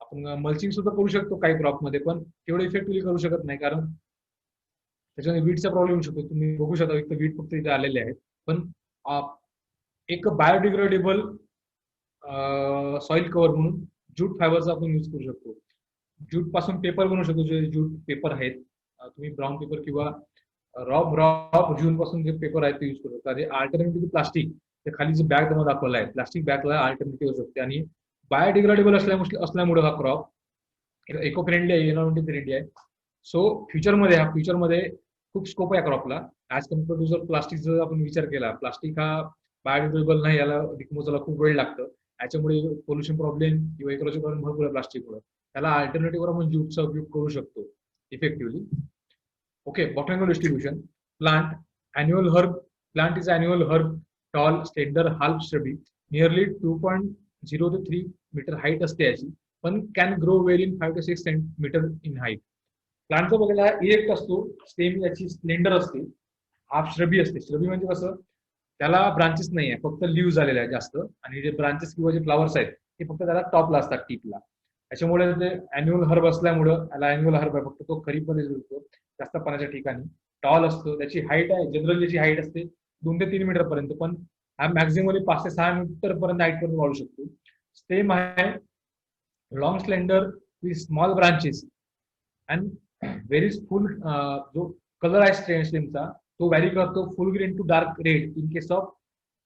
आपण मल्चिंग सुद्धा करू शकतो काही क्रॉप मध्ये, पण तेवढं इफेक्टिव्हली करू शकत नाही कारण त्याच्यामध्ये वीटचा प्रॉब्लेम येऊ शकतो. तुम्ही बघू शकता एक वीट फक्त इथे आलेले आहेत. पण एक बायोडिग्रेडेबल सॉइल कव्हर म्हणून ज्यूट फायबरचा आपण युज करू शकतो. ज्यूट पासून पेपर बनवू शकतो. जे ज्यूट पेपर आहेत, तुम्ही ब्राऊन पेपर किंवा रॉ ज्यूट पासून जे पेपर आहेत ते युज करू शकता. अल्टरनेटिव्ह प्लास्टिक, ते खाली जे बॅग तुम्हाला दाखवला आहे, प्लास्टिक बॅगला अल्टरनेटिव्ह होऊ शकते. आणि बायोडिग्रेडेबल असल्यामुळे हा क्रॉप इको फ्रेंडली आहे, एन्व्हायरमेंटल फ्रेंडली आहे. सो फ्युचरमध्ये खूप स्कोप आहे क्रॉपला ऍज कम्पेअर टू जर प्लास्टिक जर आपण विचार केला. प्लास्टिक हा बायोडिग्रेडेबल नाही, याला डिकंपोजला खूप वेळ लागतं. याच्यामुळे पोल्युशन प्रॉब्लेम किंवा इकॉलॉजी प्रॉब्लेम भरपूर आहे प्लास्टिकमुळे. त्याला अल्टरनेटिव्ह आपण ज्यूटचा उपयोग करू शकतो effectively. Okay, botanical distribution. Plant, annual herb. Plant is annual herb, tall, slender, half shrubby, nearly 2.0 to 3 meter height असते याची, पण can grow well in 5 to 6 centimeter in height. प्लांटचा बघायला इरेक्ट असतो, स्टेम याची स्लेंडर असते, हाफ श्रबी असते. श्रबी म्हणजे कसं, त्याला ब्रांचेस नाही आहे, फक्त लिव्ह झालेले आहे जास्त, आणि जे ब्रांचेस किंवा जे फ्लावर्स आहेत ते फक्त त्याला टॉपला असतात, टीपला. त्याच्यामुळे ते अॅन्युअल हर्ब असल्यामुळं त्याला अॅन्युअल हर्ब आहे, फक्त तो खरीपमध्ये मिळतो जास्त पाण्याच्या ठिकाणी. टॉल असतो, त्याची हाईट आहे, जनरल ज्याची हाईट असते 2 ते 3 मीटर पर्यंत, पण हा मॅक्झिमली 5 ते 6 मीटर पर्यंत हाईट पर्यंत वाढू शकतो. स्टेम आहे long slender with small branches and very full. जो कलर आहे स्टेमचा तो व्हॅरी करतो full green to dark red in case of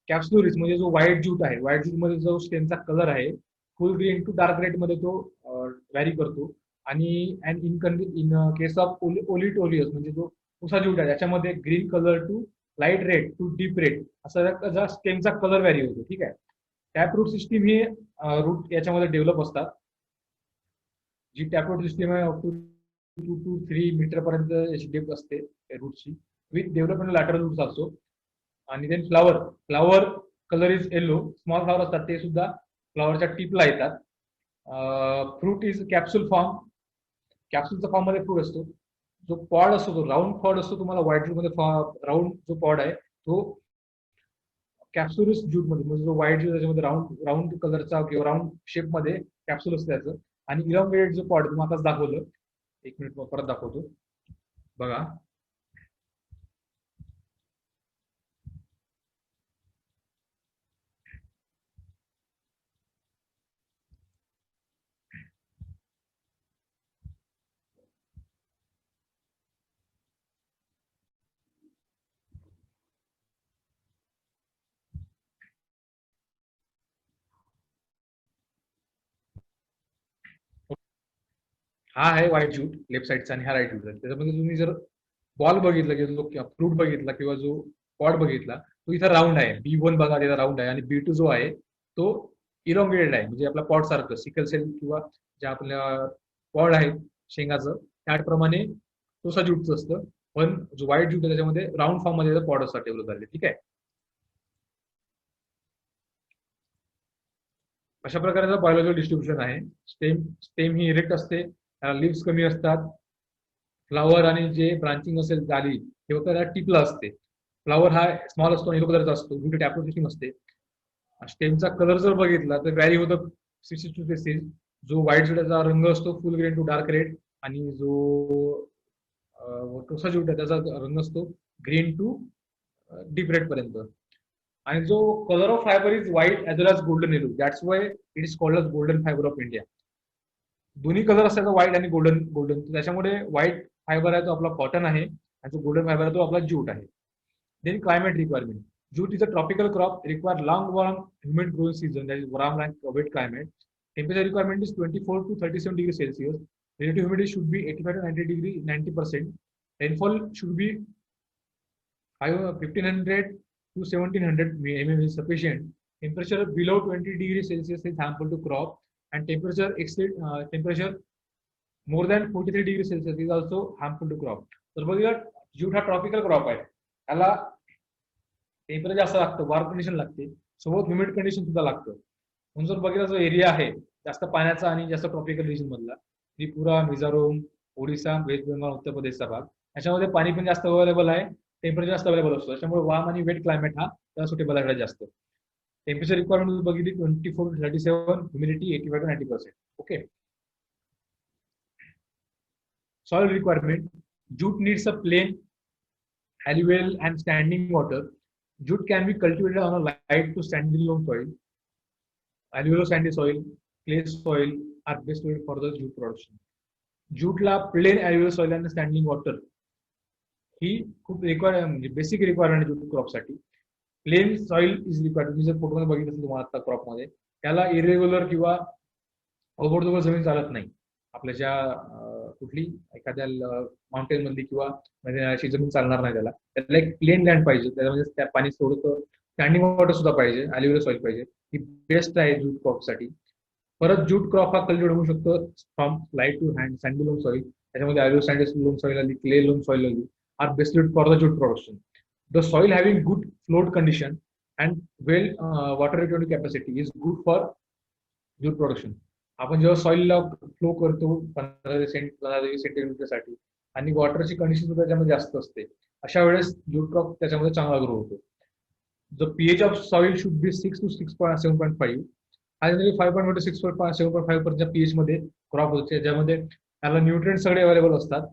capsularis, म्हणजे जो व्हाईट ज्यूट आहे, व्हाईट ज्यूट मध्ये जो स्टेमचा कलर आहे full green to dark red मध्ये तो व्हॅरी करतो. आणि इन केस ऑफ ओलिटोलियस म्हणजे जो उसा ज्यूट आहे त्याच्यामध्ये green colour to light red to deep red असा स्टेमचा कलर व्हॅरी होतो. ठीक आहे. टॅप रूट सिस्टीम ही रूट याच्यामध्ये डेव्हलप असतात. जी टॅपरूट सिस्टीम आहे अप टू 2 to 3 मीटर पर्यंत याची डेप्थ असते रूटची, विथ डेव्हलपमेंट लॅटरल रूट्स असतो. आणि then flower colour is yellow, small flower असतात ते सुद्धा फ्लावरच्या टिपला येतात. फ्रूट इज कॅप्सूल फॉर्म, कॅप्सूलच्या फॉर्म मध्ये फ्रूट असतो. जो पॉड असतो तो राऊंड पॉड असतो, तुम्हाला व्हाईट ज्यूट मध्ये राऊंड जो पॉड आहे तो कॅप्सुलस ज्यूट मध्ये, म्हणजे जो व्हाईट ज्यूट त्याच्यामध्ये राऊंड राऊंड कलरचा किंवा राऊंड शेप मध्ये कॅप्सूल असतं त्याचं. आणि इलॉंगेटेड जो पॉड तुम्हाला आताच दाखवलं, 1 मिनिट परत दाखवतो बघा. हा आहे व्हाईट ज्यूट लेफ्ट साईडचा आणि हा राईट ज्यूट आहे. त्याच्यामध्ये तुम्ही जर बॉल बघितला किंवा जो फ्रूट बघितला किंवा जो पॉड बघितला तो इथं राऊंड आहे. B1 बघा तिथं राऊंड आहे, आणि B2 जो आहे तो इलॉंगेटेड आहे, म्हणजे आपला पॉड सारखं सिकल सेल किंवा ज्या आपल्या पॉड आहे शेंगाचं त्याप्रमाणे तोसा ज्यूटचं असतं. पण जो व्हाईट ज्यूट आहे त्याच्यामध्ये राऊंड फॉर्म मध्ये पॉड असतात डेव्हलप झाले. ठीक आहे. अशा प्रकारचं बायोलॉजिकल डिस्ट्रीब्युशन आहे. स्टेम स्टेम ही इरेक्ट असते, लिव्स कमी असतात. फ्लावर आणि जे ब्रांचिंग असेल झाली ते फक्त त्याला टिपला असते. फ्लावर हा स्मॉल असतो, येलो कलरचा असतो, ब्युटी टॅपलो सिस्टीम असते. स्टेमचा कलर जर बघितला तर व्हॅरी होतं 62 जो व्हाईट ज्यूटचा रंग असतो full green to dark red, आणि जो टोसा ज्यूट आहे त्याचा रंग असतो ग्रीन टू डीप रेड पर्यंत. आणि जो colour of fibre is white as well as golden yellow, that's why it is called as golden fibre of India. दोन्ही कलर असतात व्हाईट आणि गोल्डन गोल्डन, त्याच्यामुळे व्हाईट फायबर आहे तो आपला कॉटन आहे, आणि जो गोल्डन फायबर आहे तो आपला ज्यूट आहे. Then climate requirement. Jute is a tropical crop, require long, warm, humid growing season, that is warm and wet climate. Temperature requirement is 24 to 37 degrees Celsius. Relative humidity should be 85 to 90 degree, 90%. Rainfall should be 1500 to 1700 mm is sufficient. Temperature below 20 degrees Celsius is harmful to crop, and temperature more than 43 degrees Celsius is also harmful to crop. तर बघूया jute हा tropical crop आहे, त्याला temperature जास्त लागतं, warm condition लागते, सोबत humid condition सुद्धा लागतं. म्हणून जर बघितला जो एरिया आहे जास्त पाण्याचा आणि जास्त ट्रॉपिकल रिजन मधला, त्रिपुरा, मिझोरम, ओडिसा, वेस्ट बेंगॉल, उत्तर प्रदेशचा भाग, याच्यामध्ये पाणी पण जास्त अवेलेबल आहे, टेम्परेचर जास्त अवेलेबल असतो, त्याच्यामुळे वार्म आणि वेट क्लायमेट हा त्याला सुटेबल आहे जास्त. टेम्परेचर रिक्वायरमेंट बघितली 24 to 37, humidity 85 to 90%. Okay. Soil requirement. Jute needs a plain, alluvial and standing water. Jute can be cultivated on a light to sandy loam soil. Alluvial sandy soil, clay soil are best suited for the jute production. Jute plain alluvial soil and standing water ही खूप म्हणजे basic requirement jute crop साठी. Plain soil is required. तुम्ही जर फोटोमध्ये बघितलं असेल तुम्हाला आता क्रॉप मध्ये, त्याला इरेग्युलर किंवा ओबडधोबड जमीन चालत नाही. आपल्या ज्या कुठली एखाद्या माउंटेन मधली किंवा अशी जमीन चालणार नाही, त्याला एक प्लेन लँड पाहिजे, त्याच्यामध्ये त्या पाणी थोडं स्टँडिंग वॉटर सुद्धा पाहिजे, ॲल्युमिनियम सॉइल पाहिजे, ही बेस्ट आहे ज्यूट क्रॉपसाठी. परत ज्यूट क्रॉप हा कल्टिवेट होऊ शकतो from light to hand sandy loam soil, त्याच्यामध्ये ॲल्युमिनियम सँडी लोम सॉइल आली, क्ले लोम सॉइल आली, are best for the jute production. The soil having good float condition and well water retention capacity is good for jute production. आपण जेव्हा सॉइलला flow करतो 15 सेंटीमीटरसाठी आणि वॉटरची condition सुद्धा त्याच्यामध्ये जास्त असते, अशा वेळेस ज्यूट क्रॉप त्याच्यामध्ये चांगला ग्रो होतो. The pH of soil should be 6 to 6.7.5. आणि 5.1 to 6.7.5 पर्यंत पीएच मध्ये क्रॉप होते, ज्यामध्ये त्याला न्यूट्रिएंट सगळे अवेलेबल असतात.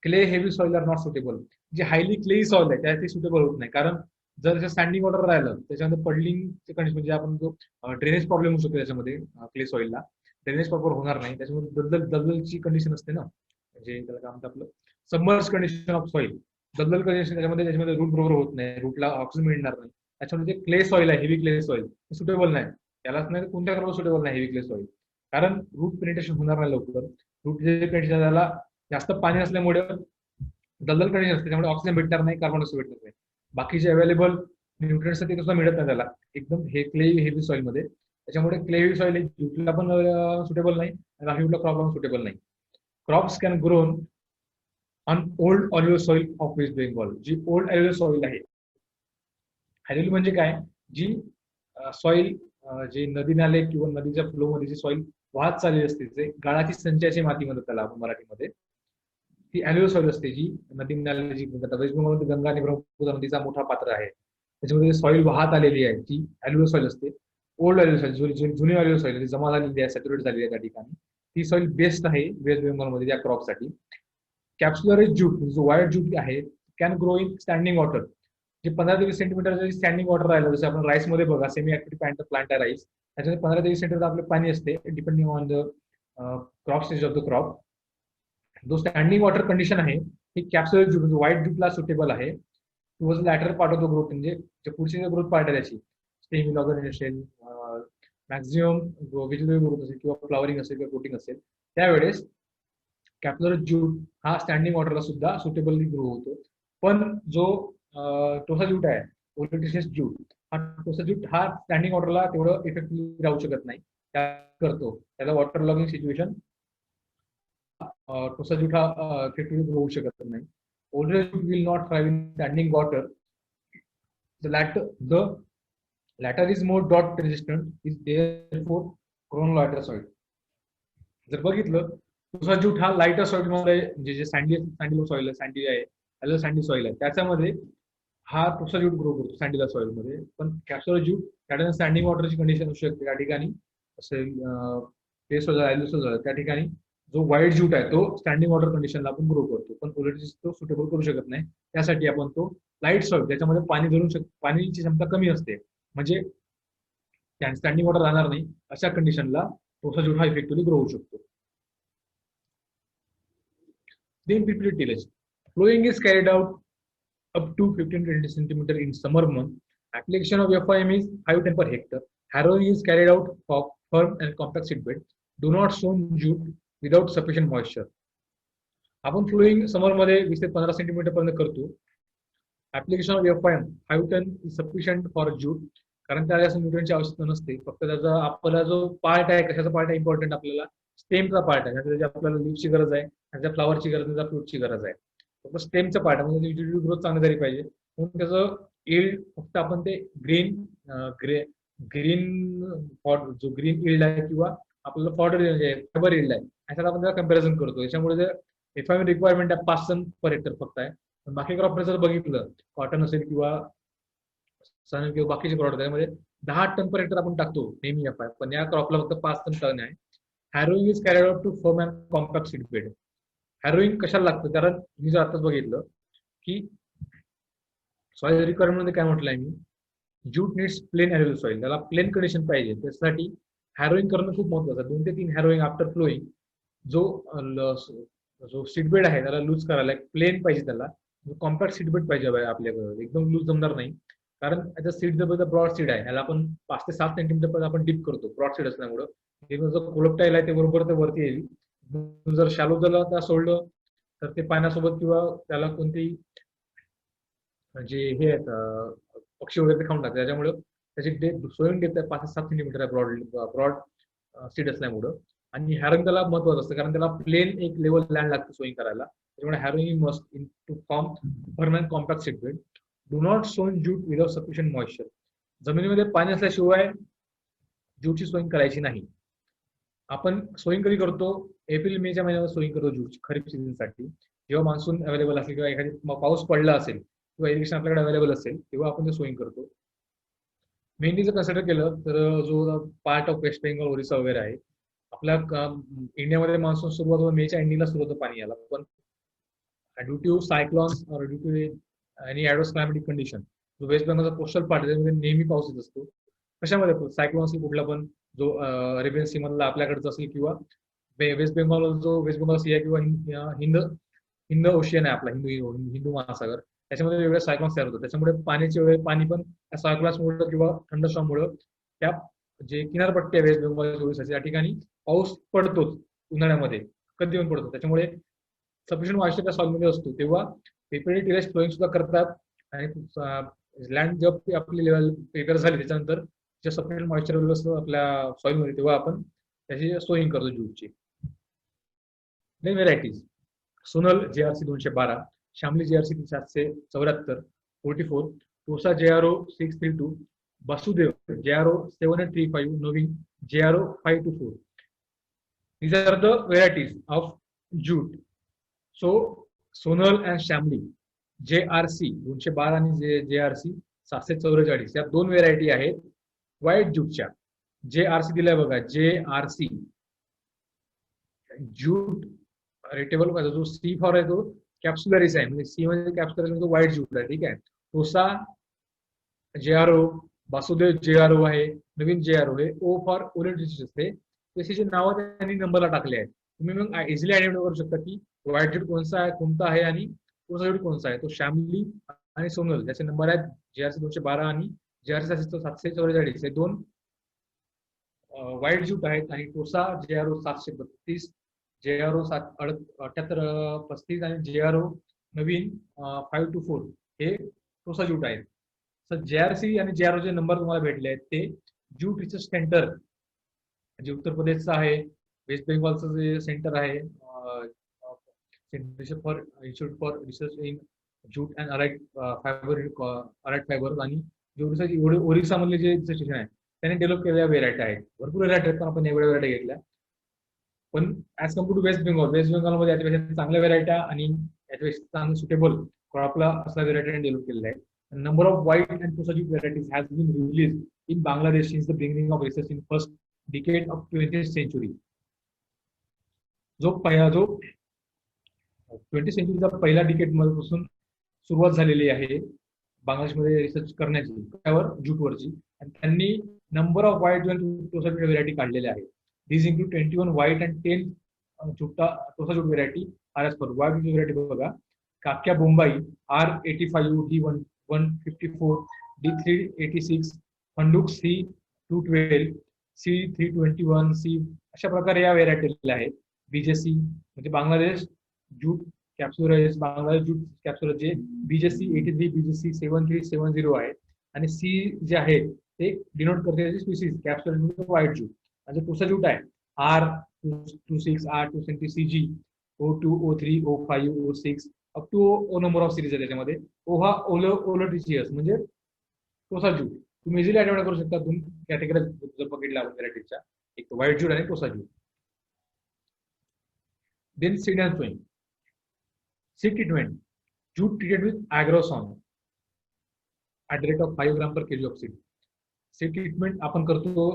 Clay heavy soil are not suitable. जे हायली क्ले सॉइल आहे त्या ते सुटेबल होत नाही, कारण जर स्टँडिंग वॉटर राहिलं त्याच्यामध्ये पडलिंगचे कंडिशन, म्हणजे आपण जो ड्रेनेज प्रॉब्लेम होऊ शकतो त्याच्यामध्ये क्ले सॉइलला ड्रेनेज प्रॉपर होणार नाही, त्याच्यामध्ये दलदलची कंडिशन असते ना, म्हणजे त्याला काय म्हणतात आपलं सबमर्ज कंडिशन ऑफ सॉइल, दलदल कंडिशन, त्याच्यामध्ये रूट बरोबर होत नाही, रूटला ऑक्सिजन मिळणार नाही. त्याच्यामध्ये जे क्ले सॉइल आहे, हेवी क्ले सॉइल सुटेबल नाही, त्यालाच नाही कोणत्या क्रॉप सुटेबल नाही हेवी क्ले सॉइल, कारण रूट पेनिट्रेशन होणार नाही लवकर. रूट जे पेनिट्रेशन त्याला जास्त पाणी असल्यामुळे दलदल कंडिशन असते, त्यामुळे ऑक्सिजन भेटणार नाही, कार्बन डायऑक्साइड भेटणार नाही, बाकीचे अवेलेबल न्यूट्रिएंट्स ते सुद्धा मिळत नाही त्याला एकदम हे क्ले हेवी सॉइल मध्ये. त्याच्यामुळे क्ले हेवी सॉइल ज्यूटला पण सुटेबल नाही आणि बाकीला क्रॉपला सुटेबल नाही. Crops can grown on old olive soil of west Bengal. जी ओल्ड ऑलिव्ह सॉइल आहे, ऑलिव्ह म्हणजे काय, जी सॉइल जे नदी नाले किंवा नदीच्या फ्लो मध्ये जी सॉइल वाहत चालली असते, जे गाळाची संचयाची माती म्हणतात त्याला आपण मराठीमध्ये, ती ॲल्युमिनियम सॉइल असते, जी नदी नाले जी वेस्ट बेंगॉलमध्ये गंगा आणि ब्रह्मपुत्र नदीचा मोठा पात्र आहे, त्याच्यामध्ये सॉइल वाहत आलेली आहे, ती ॲल्युमिनियम सॉइल असते. ओल्ड ॲल्युमिनियम सॉइल, जुनी ॲल्युमिनियम सॉइल जमा झालेली आहे, सॅच्युरेट झालेली आहे त्या ठिकाणी, ती सॉइल बेस्ट आहे वेस्ट बेंगॉलमध्ये त्या क्रॉपसाठी. कॅप्सुलर ज्यूट, जो वाईट ज्यूट आहे, can grow in standing water. जे 15 ते 20 सेंटीमीटर जरी स्टँडिंग वॉटर राहिलं, जसं आपण राईस मध्ये बघा, सेमी ऍक्टिव्ह प्लांट आहे राईस, त्याच्यामध्ये 15 ते 20 सेंटीमीटर आपले पाणी असते, depending on the crop stage of the crop. जो स्टँडिंग वॉटर कंडिशन आहे ही कॅप्सुलर ज्यूट, व्हाईट ज्यूटला सुटेबल आहे. Towards later part of the growth, म्हणजे जे पुढची ग्रोथ पार्ट आहे त्याची, stem organization maximum vegetable growth असेल किंवा फ्लॉवरिंग असेल किंवा कोटिंग असेल, त्यावेळेस कॅप्सुलर ज्यूट हा स्टँडिंग वॉटरला सुद्धा सुटेबली ग्रो होतो. पण जो टोसा ज्यूट आहे, ओलिटिशियस ज्यूट, हा टोसा ज्यूट हा स्टँडिंग वॉटरला तेवढं इफेक्टिव्ह राहू शकत नाही, करतो त्याला water logging situation, tossa jute हा इफेक्टिव्ह होऊ शकत नाही. Older jute will not thrive in standing water. The latter is more drought resistant, is therefore grown lighter soil. जर बघितलं, टोसा ज्यूट हा लाइटर सॉइल मध्ये, म्हणजे जे सँडी सॉइल आहे, सँडी आहे, सँडी सॉइल आहे, त्याच्यामध्ये हा टोसा ज्यूट ग्रो करतो सँडीला सॉइल मध्ये. पण कॅप्सुलर ज्यूट त्या स्टँडिंग वॉटरची कंडिशन असू शकते त्या ठिकाणी असेल, त्या ठिकाणी जो व्हाईट ज्यूट आहे तो स्टँडिंग वॉटर कंडिशनला आपण ग्रो करतो, पण ओलिटिस तो सुटेबल करू शकत नाही. त्यासाठी आपण तो लाईट सॉइल, त्याच्यामध्ये पाणी धरून पाणीची क्षमता कमी असते, म्हणजे स्टँडिंग वॉटर राहणार नाही, अशा कंडिशनला टोसा ज्यूट हा इफेक्टिव्हली ग्रो होऊ शकतो. Then prepared tillage. Flowing is carried out up to 15-20 centimeter in summer month. Application of FIM is 5 ton per hectare. Harrowing is carried out for firm and compact seedbed. Do not sow jute without sufficient moisture. आपण flowing summer मध्ये 20 ते 15 centimetre पर्यंत करतो. Application of FIM 5 ton is sufficient for jute, कारण त्याला जास्त न्यूट्रिएंटची आवश्यकता नसते. फक्त त्याचा आपला जो पार्ट आहे, कशाचा पार्ट आहे इम्पॉर्टंट, आपल्याला स्टेमचा पार्ट आहे, त्याची आपल्याला लीफची गरज आहे, त्याच्या फ्लॉवरची गरज आहे, त्याच्या फ्रूटची गरज आहे. फक्त स्टेमचा पार्ट आहे, म्हणजे ग्रोथ चांगली झाली पाहिजे, म्हणून त्याचं इल्ड फक्त आपण ते ग्रीन जो ग्रीन इल्ड आहे किंवा आपल्याला फॉडर फायबर इल्ड आहे, याच्यात आपण त्याला कम्पॅरिझन करतो. याच्यामुळे FIM रिक्वायरमेंट आहे 5 टन पर हेक्टर फक्त आहे. बाकी क्रॉप जर बघितलं, कॉटन असेल किंवा सन किंवा बाकीचे प्रॉडक्ट, त्यामध्ये 10 टन पर हेक्टर आपण टाकतो नेहमी FIM, पण या क्रॉपला फक्त 5 टन आहे. Harrowing is carried out to firm and compact seed bed. Harrowing कशाला लागतं, कारण मी जर आताच बघितलं की सॉइल रिक्वायरमेंट मध्ये काय म्हटलंय मी, jute needs plain aluminium soil, त्याला प्लेन कंडिशन पाहिजे, त्यासाठी हॅरोईंग करणं खूप महत्वाचं आहे. 2 ते 3 हॅरोईंग आफ्टर फ्लोईंग. जो सीडबेड आहे त्याला लूज करायला प्लेन पाहिजे, त्याला कॉम्पॅक्ट सीडबेड पाहिजे आपल्याकडे, एकदम लूज जमणार नाही, कारण याचा सीड जर ब्रॉड सीड आहे, ह्याला आपण 5 ते 7 सेंटीमीटर पर्यंत आपण डिप करतो ब्रॉड सीड असल्यामुळं. जो कोलपटाईल आहे ते बरोबर ते वरती येईल. जर शॅलो जर त्या सोडलं तर ते पाण्यासोबत किंवा त्याला कोणती जे हे आहेत पक्षी वगैरे ते खाऊन टाकतात. त्याच्यामुळे त्याची सोईंग डेप्थ आहे 5 ते 7 सेंटीमीटर आहे ब्रॉड सीट असल्यामुळं. आणि हॅरोइंग त्याला महत्वाचं असतं कारण त्याला प्लेन एक लेवल लँड लागतं सोईंग करायला. त्याच्यामुळे harrowing must in to form permanent compact seat bed. Do not sown jute without sufficient moisture. जमिनीमध्ये पाणी असल्याशिवाय ज्यूटची सोईंग करायची नाही. आपण सोईंग कधी करतो? एप्रिल मेच्या महिन्यात सोईंग करतो ज्यूटची खरीप सीझनसाठी. जेव्हा मान्सून अवेलेबल असेल किंवा एखादी पाऊस पडला असेल किंवा इरिगेशन आपल्याकडे अवेलेबल असेल तेव्हा आपण ते सोईंग करतो. मेनली जर कन्सिडर केलं तर जो part of west Bengal Orissa वगैरे आहे आपल्या इंडियामध्ये मान्सून सुरुवात होतो मेच्या एंडिंगला सुरू होतं पाणी यायला. पण due to cyclones or due to any adverse climatic condition जो वेस्ट बेंगॉलचा कोस्टल पार्ट आहे त्यामध्ये नेहमी पाऊस येत असतो. कशामध्ये सायक्लॉन्स कुठला पण जो अरेबियन सी मधला आपल्याकडचा असेल किंवा वेस्ट बेंगॉल जो वेस्ट बेंगॉल सी आहे किंवा हिंद हिंद ओशियन आहे आपला हिंदू महासागर त्याच्यामध्ये वेगवेगळ्या सायक्लॉन्स तयार होतात. त्याच्यामुळे पाण्याचे वेळ पाणी पण त्या सायक्लॉन्समुळे किंवा थंडस्टॉर्ममुळे त्या जे किनारपट्टी आहे वेस्ट बेंगॉल ओरिसाची त्या ठिकाणी पाऊस पडतोच उन्हाळ्यामध्ये कधी पण पडतो. त्याच्यामुळे सफिशियंट मॉइश्चर त्या सॉइलमध्ये असतो तेव्हा पेपरी टेरेस फ्लोईंग सुद्धा करतात. आणि लँड जेव्हा आपली लेवल प्रिपेअर झाली त्याच्यानंतर जे सफिशियंट मॉइश्चर असतं आपल्या सॉइलमध्ये तेव्हा आपण त्याची सोईंग करतो ज्यूटची. Then varieties Sonal JRC 212, Shyamali JRC 774, 44, tossa JRO 632, Basudev JRO 7835, Navin JRO 524. These are the varieties of jute. So Sonal and Shamli JRC 212 आणि JRC 744 या दोन व्हेरायटी आहेत व्हाईट ज्यूटच्या. JRC दिलाय बघा JRC ज्यूट रेटेबल पाहिजे. जो सी फॉर आहे तो कॅप्सुलरीज आहे म्हणजे सी म्हणजे कॅप्सुलरीज तो व्हाईट ज्यूट आहे. ठीक आहे. टोसा JRO, वासुदेव JRO आहे, नवीन JRO आहे. ओ फॉर ओलेट डिसीज असते. त्याचे नावं त्यांनी नंबरला टाकले आहेत. तुम्ही मग इझिली आयडेंटिफाय करू शकता की व्हाईट ज्यूट कोणता आहे आणि टोसा ज्यूट कोणता आहे. तो शामली आणि सोनल त्याचे नंबर आहेत JRC 212 आणि JRC 744 हे दोन व्हाईट ज्यूट आहेत. आणि टोसा JRO 732, JRO 7835 आणि JRO नवीन 524 हे टोसा ज्यूट आहेत. तर JRC आणि JRO चे नंबर तुम्हाला भेटले आहेत ते ज्यूट रिसर्च सेंटर जे उत्तर प्रदेशचं आहे, वेस्ट बेंगॉलचं जे सेंटर आहे institute for research in jute and allied fibre आणि जे ओरिसा मधले जे इन्स्टिट्यूशन आहे त्यांनी डेव्हलप केलेल्या व्हेरायटी आहेत. भरपूर व्हेरायटी आहेत पण आपण एवढ्या व्हेरायटी घेतल्या. पण ऍज कम्पेअर टू वेस्ट बेंगॉलमध्ये याच्यापेक्षा चांगल्या व्हेरायटी आणि याच्यापेक्षा चांगलं सुटेबल क्रॉपला असल्या व्हेरायटी डेव्हलप केलेल्या आहेत. Number of white and tossa jute varieties has been release in Bangladesh since the beginning of research in first decade of 20th century. जो 20th सेंचुरीचा पहिला डिकेड पासून सुरुवात झालेली आहे बांगलादेशमध्ये रिसर्च करण्याची त्यावर ज्यूटवरची. आणि त्यांनी number of white and tossa jute variety काढलेल्या आहेत. These include 21 white and 10 tossa jute variety are S four. White jute variety बघा Kakya बोंबाई R85, D154, D386, फंडूक C212, C321, C अशा प्रकारे या व्हेरायटी आहेत. BJC म्हणजे बांगलादेश ज्यूट कॅप्सुलराइज बांगलादेश ज्यूट कॅप्सुलराइज जे BJC 83, BJC 7370 आहे. आणि C जे आहे ते डिनोट करते स्पीसीज कॅप्सुलराइज म्हणजे व्हाईट ज्यूट. म्हणजे टोसा ज्यूट आहे R26, R220, CG, O2, O3, O5, O6 up to O number of series आहे. त्याच्यामध्ये O हा ओलोट्रिचियस म्हणजे टोसा ज्यूट. तुम्ही इझिली आयडेंटिफाय करू शकता दोन कॅटेगरी जर बघितल्या व्हेरायटीच्या, एक व्हाईट ज्यूट आणि tossa jute. Then seed and sowing. Seed treatment jute treated with Agrosan at the rate of 5 gram per kg of seed. Seed treatment आपण करतो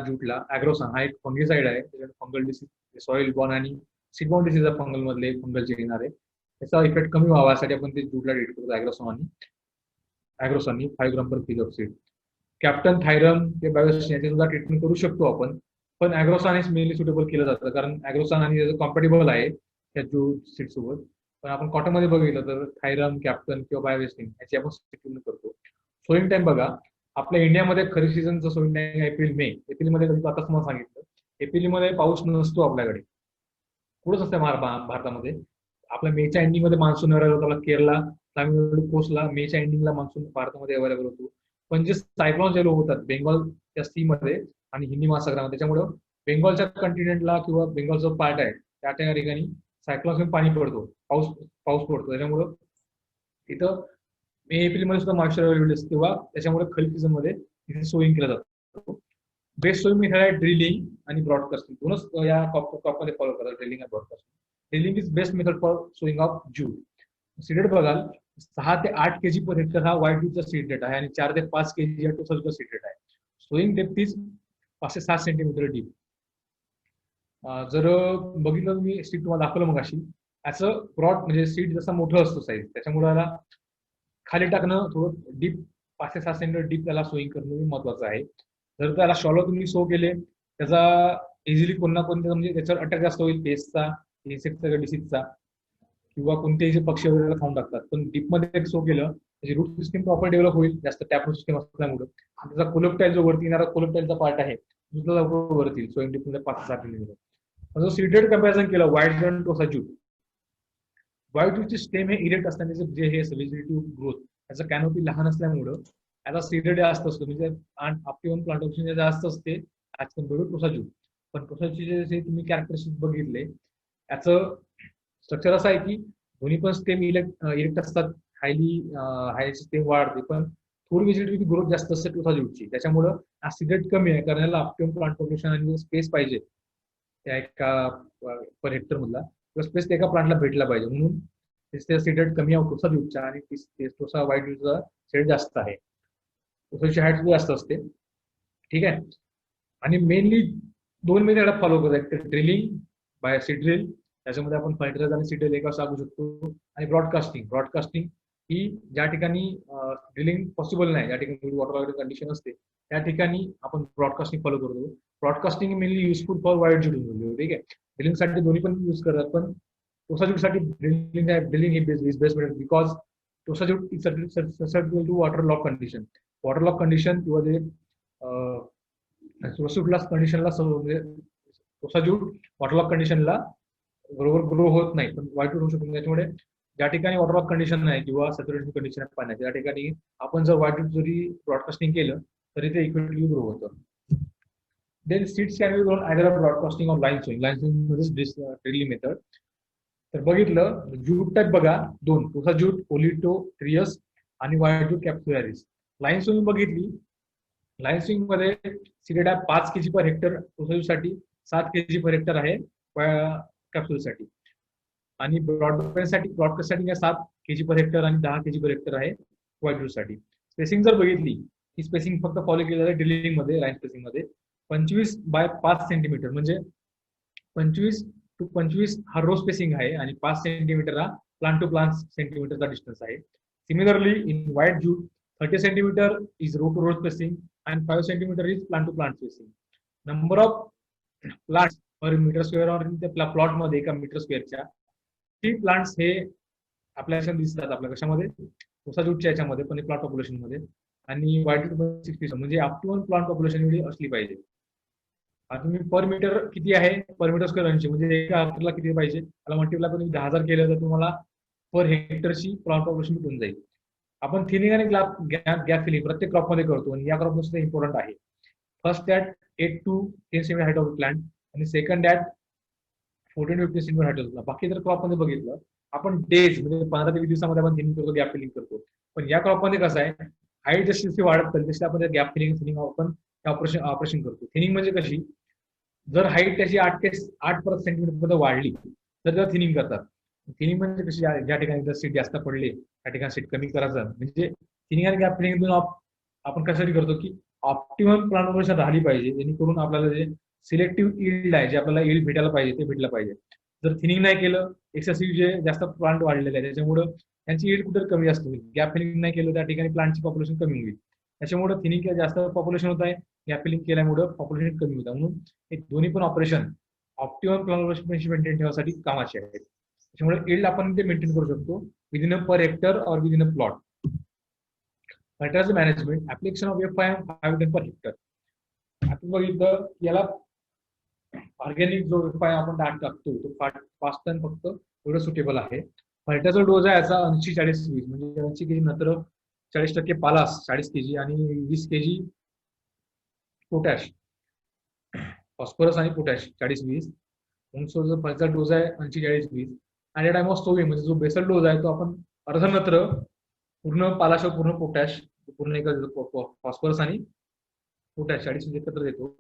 ज्यूटला. ॲग्रोसॉन हा एक फंगिसाइड आहे. त्याच्यात फंगल डिसीज सॉइल बॉर्न आणि seed borne disease fungal मधले फंगलचे येणारे त्याचा इफेक्ट कमी व्हावा यासाठी आपण ते ज्यूटला ट्रीट करतो ॲग्रोसॉननी 5 gram per kg of seed. Captain thiram ते बायोसिन याचे सुद्धा ट्रीटमेंट करू शकतो आपण. पण ॲग्रोसॉन हे मेनली सुटेबल केलं जातं कारण ॲग्रोसॉन आणि कॉम्पॅटेबल आहे त्या ज्यूट सीड सोबत. पण आपण कॉटन मध्ये बघितलं तर थायरम, कॅप्टन किंवा बायोसिन याची आपण ट्रीटमेंट करतो. सोईंग टाइम बघा आपल्या इंडियामध्ये खरीप सीझनचं सोईंग टाइम एप्रिलमध्ये कधी आता तुम्हाला सांगितलं एप्रिलमध्ये पाऊस नसतो आपल्याकडे. कुठंच असते भारतामध्ये. आपल्या मेच्या एंडिंग मध्ये मान्सून आपला केरला तामिळनाडू कोस्टला मेच्या एंडिंगला मान्सून भारतामध्ये अवेलेबल होतो. पण जे सायक्लॉन जेलो होतात बेंगॉलच्या सी मध्ये आणि हिंदी महासागरामध्ये, त्याच्यामुळे बेंगॉलच्या कंटिनेंटला किंवा बेंगॉल जो पार्ट आहे त्या ठिकाणी सायक्लॉन पाणी पडतो, पाऊस पाऊस पडतो. त्याच्यामुळं तिथं मे एप्रिलमध्ये सुद्धा मॉइश्चर अवेलेबल असते, तेव्हा त्याच्यामुळे खरीप सीझन मध्ये तिथे सोईंग केलं जातं. बेस्ट सोईंग मेथड आहे ड्रिलिंग आणि ब्रॉडकास्टिंग. दोनच या क्रॉप मध्ये फॉलो करतात, ड्रिलिंग आणि broadcasting. Drilling is best method for sowing of jute. Seeded बघाल 6 ते 8 केजी पर हेक्टर हा व्हाईट ज्यूटचा सीड रेट आहे आणि 4 ते 5 केजी हा टोसलचा सीड रेट आहे. सोईंग डेप्थ इज 5 ते 7 सेंटीमीटर डीप. जर बघितलं तुम्ही सीड तुम्हाला दाखवलं मग अशी याचं ब्रॉड म्हणजे सीड जसा मोठं असतो साईज, त्याच्यामुळे याला खाली टाकणं थोडं डीप 5 ते 7 सेंटीमीटर डीप त्याला सोईंग करणं महत्वाचं आहे. जर त्याला शॉलो तुम्ही सो केले त्याचा इझिली कोणा कोणत्या म्हणजे त्याच्यावर अटॅक जास्त होईल, पेस्टचा, इन्सेक्टचा, डिसीजचा किंवा कोणतेही जे पक्षी वगैरे खाऊन टाकतात. पण डीप मध्ये सो केलं त्याची रूट सिस्टीम प्रॉपर डेव्हलप होईल, जास्त टॅप सिस्टीम असल्यामुळे त्याचा कोलोप्टाईल जो वरती येणारा कोलोप्टाईलचा पार्ट आहे दुसरा वरती सोईंग डीप मध्ये 5 ते 7 सेंटीमीटर. जो सीडेड कंपॅरिझन केलं व्हाईट आणि टोसा ज्यूट, व्हाईट ज्यूटची स्टेम हे इरेक्ट असताना जे हे व्हेजिटेटिव्ह ग्रोथ त्याचं कॅनोपी लहान असल्यामुळं याचा सीडेड जास्त असतो, म्हणजे ऑप्टिमम प्लांटेशन जास्त असते as compare to tossa jute. पण टोसाचे जे तुम्ही कॅरेक्टरिस्टिक बघितले याचं स्ट्रक्चर असं आहे की दोन्ही पण स्टेम इरेक्ट असतात, हाय स्टेम वाढते, पण थोडी व्हेजिटेटिव्ह ग्रोथ जास्त असते टोसा ज्यूटची. त्याच्यामुळं ऍसिडेट कमी आहे, कारण याला ऑप्टिमम प्लांट पॉप्युलेशन आणि स्पेस पाहिजे त्या एका पर हेक्टर मधला, स्पेस एका प्लांटला भेटला पाहिजे, म्हणून सीडेड कमी आहे टोसा ज्यूटचा आणि टोसा व्हाईट ज्यूटचा सीड जास्त आहे. टोसाची हाईट जास्त असते. ठीक आहे. आणि मेनली 2 मेथड फॉलो करतात, ड्रिलिंग बाय सीड ड्रिल, त्याच्यामध्ये आपण फर्टिलायझर आणि सीड ड्रिल एका टाकू शकतो, आणि ब्रॉडकास्टिंग. ब्रॉडकास्टिंग ही ज्या ठिकाणी ड्रिलिंग पॉसिबल नाही, ज्या ठिकाणी वॉटर कंडिशन असते त्या ठिकाणी आपण ब्रॉडकास्टिंग फॉलो करतो. Broadcasting mainly useful for white jute. ठीक आहे. ड्रिलिंगसाठी दोन्ही पण यूज करतात, पण टोसा ज्यूटसाठी ड्रिलिंग ही best method because tossa jute is susceptible to water lock condition. Water lock condition किंवा जे सुटला कंडिशनला म्हणजे टोसा ज्यूट वॉटर लॉक कंडिशनला बरोबर ग्रो होत नाही, पण व्हाईट होऊ शकतो. त्याच्यामुळे ज्या ठिकाणी वॉटर लॉक कंडिशन नाही किंवा सॅच्युरेशन कंडिशन आहे पाण्याची, त्या ठिकाणी आपण जर व्हाईट जरी ब्रॉडकास्टिंग केलं तरी ते इक्विटली ग्रो होतं. Then seeds can be grown either broadcasting or line sowing. Line sowing मध्ये ड्रिलिंग मेथड. तर बघितलं ज्यूट टाईप बघा 2, टोसा ज्यूट, ओलिटोरियस आणि व्हाईट ज्यूट कॅप्सुलारिस. लाईन सोईंग बघितली, लाईन स्विंग मध्ये सीडेड आहे 5 केजी पर हेक्टर टोसासाठी, 7 केजी पर हेक्टर आहे कॅप्सूलसाठी, आणि ब्रॉडकास्टसाठी 7 केजी पर हेक्टर आणि 10 केजी पर हेक्टर आहे व्हाईट साठी. स्पेसिंग जर बघितली ही स्पेसिंग फक्त फॉलो केली जाते ड्रिलिंग मध्ये, लाईन स्पेसिंग मध्ये 25 बाय 5 सेंटीमीटर, म्हणजे 25 to 25 हा रो स्पेसिंग आहे आणि 5 सेंटीमीटर हा प्लांट टू प्लांट सेंटीमीटरचा डिस्टन्स आहे. Similarly in white jute 30 centimetre is row to row spacing and 5 centimeter is plant to plant spacing. Number of plants per meter square or त्या plot मध्ये एका metre स्क्वेअरच्या 3 plants हे आपल्याला दिसतात आपल्या कशामध्ये टोसा ज्यूटच्या याच्यामध्ये पण प्लांट पॉप्युलेशन मध्ये, आणि व्हाईट ज्यूट 60, म्हणजे ऑप्टिमम प्लांट पॉप्युलेशन एवढी असली पाहिजे. आता तुम्ही पर मीटर किती आहे, पर मीटर स्क्वेअर 80, म्हणजे एका हेक्टरला किती पाहिजे, त्याला मल्टिप्लाय करून 10,000 केलं तर तुम्हाला पर हेक्टरची प्लांट पॉप्युलेशन भेटून जाईल. आपण थिनिंग आणि गॅप फिलिंग प्रत्येक क्रॉप मध्ये करतो आणि या क्रॉप सुद्धा इम्पॉर्टंट आहे. First that 8 to 10 centimetre height of plant आणि second that 14 to 15 centimetre height of. बाकी जर क्रॉप मध्ये बघितलं आपण डेज म्हणजे 15 ते 20 दिवसामध्ये आपण थिनिंग करतो, गॅप फिलिंग करतो. पण या क्रॉप मध्ये कसं आहे, हाईट जशी वाढत चालते तशी आपण गॅप फिलिंग आपण ऑपरेशन करतो. थिनिंग म्हणजे कशी, जर हाईट त्याची 8 सेंटीमीटर पर्यंत वाढली तर त्याला थिनिंग करतात. थिनिंग म्हणजे कशी, ज्या ठिकाणी जर सीट जास्त पडले त्या ठिकाणी सीट कमी करायचं, म्हणजे थिनिंग आणि गॅप फिलिंग आपण कशासाठी करतो की ऑप्टिमम प्लांट पॉप्युलेशन राहिली पाहिजे, जेणेकरून आपल्याला जे सिलेक्टिव्ह इल्ड आहे, जे आपल्याला इल्ड भेटायला पाहिजे ते भेटलं पाहिजे. जर थिनिंग नाही केलं, एक्सेसिव्ह जे जास्त प्लांट वाढलेले आहे त्याच्यामुळे त्यांची इल्ड कुठे कमी असतो. गॅप फिलिंग नाही केलं त्या ठिकाणी प्लांटची पॉप्युलेशन कमी होईल. त्याच्यामुळे थिनिंग जास्त पॉप्युलेशन होत आहे, गॅप फिलिंग केल्यामुळे पॉप्युलेशन कमी होतं. म्हणून हे दोन्ही पण operation optimum plant population maintain ठेवण्यासाठी कामाचे आहेत. त्याच्यामुळे इल्ड आपण ते मेंटेन करू शकतो within a per hectare or within a plot. Fertiliser management application of FIM 5 tonne per hectare. आपण बघितलं याला ऑर्गॅनिक जो FIM आपण टाकतो तो 5 टन फक्त एवढं सुटेबल आहे. फळट्याचा डोस आहे याचा 80-40-20, म्हणजे 80 kg नत्र, 40% पालास 40 kg आणि 20 kg पोटॅश, फॉस्फरस आणि पोटॅश 40-20. म्हणून जो फळचा डोस आहे 80-40-20. आणि टाइम ऑफ सोविंग म्हणजे जो बेसल डोस आहे तो आपण अर्ध नत्र, पूर्ण पालाश, पूर्ण पोटॅश, पूर्ण एक फॉस्फरस आणि पोटॅश 40 एकत्र देतो.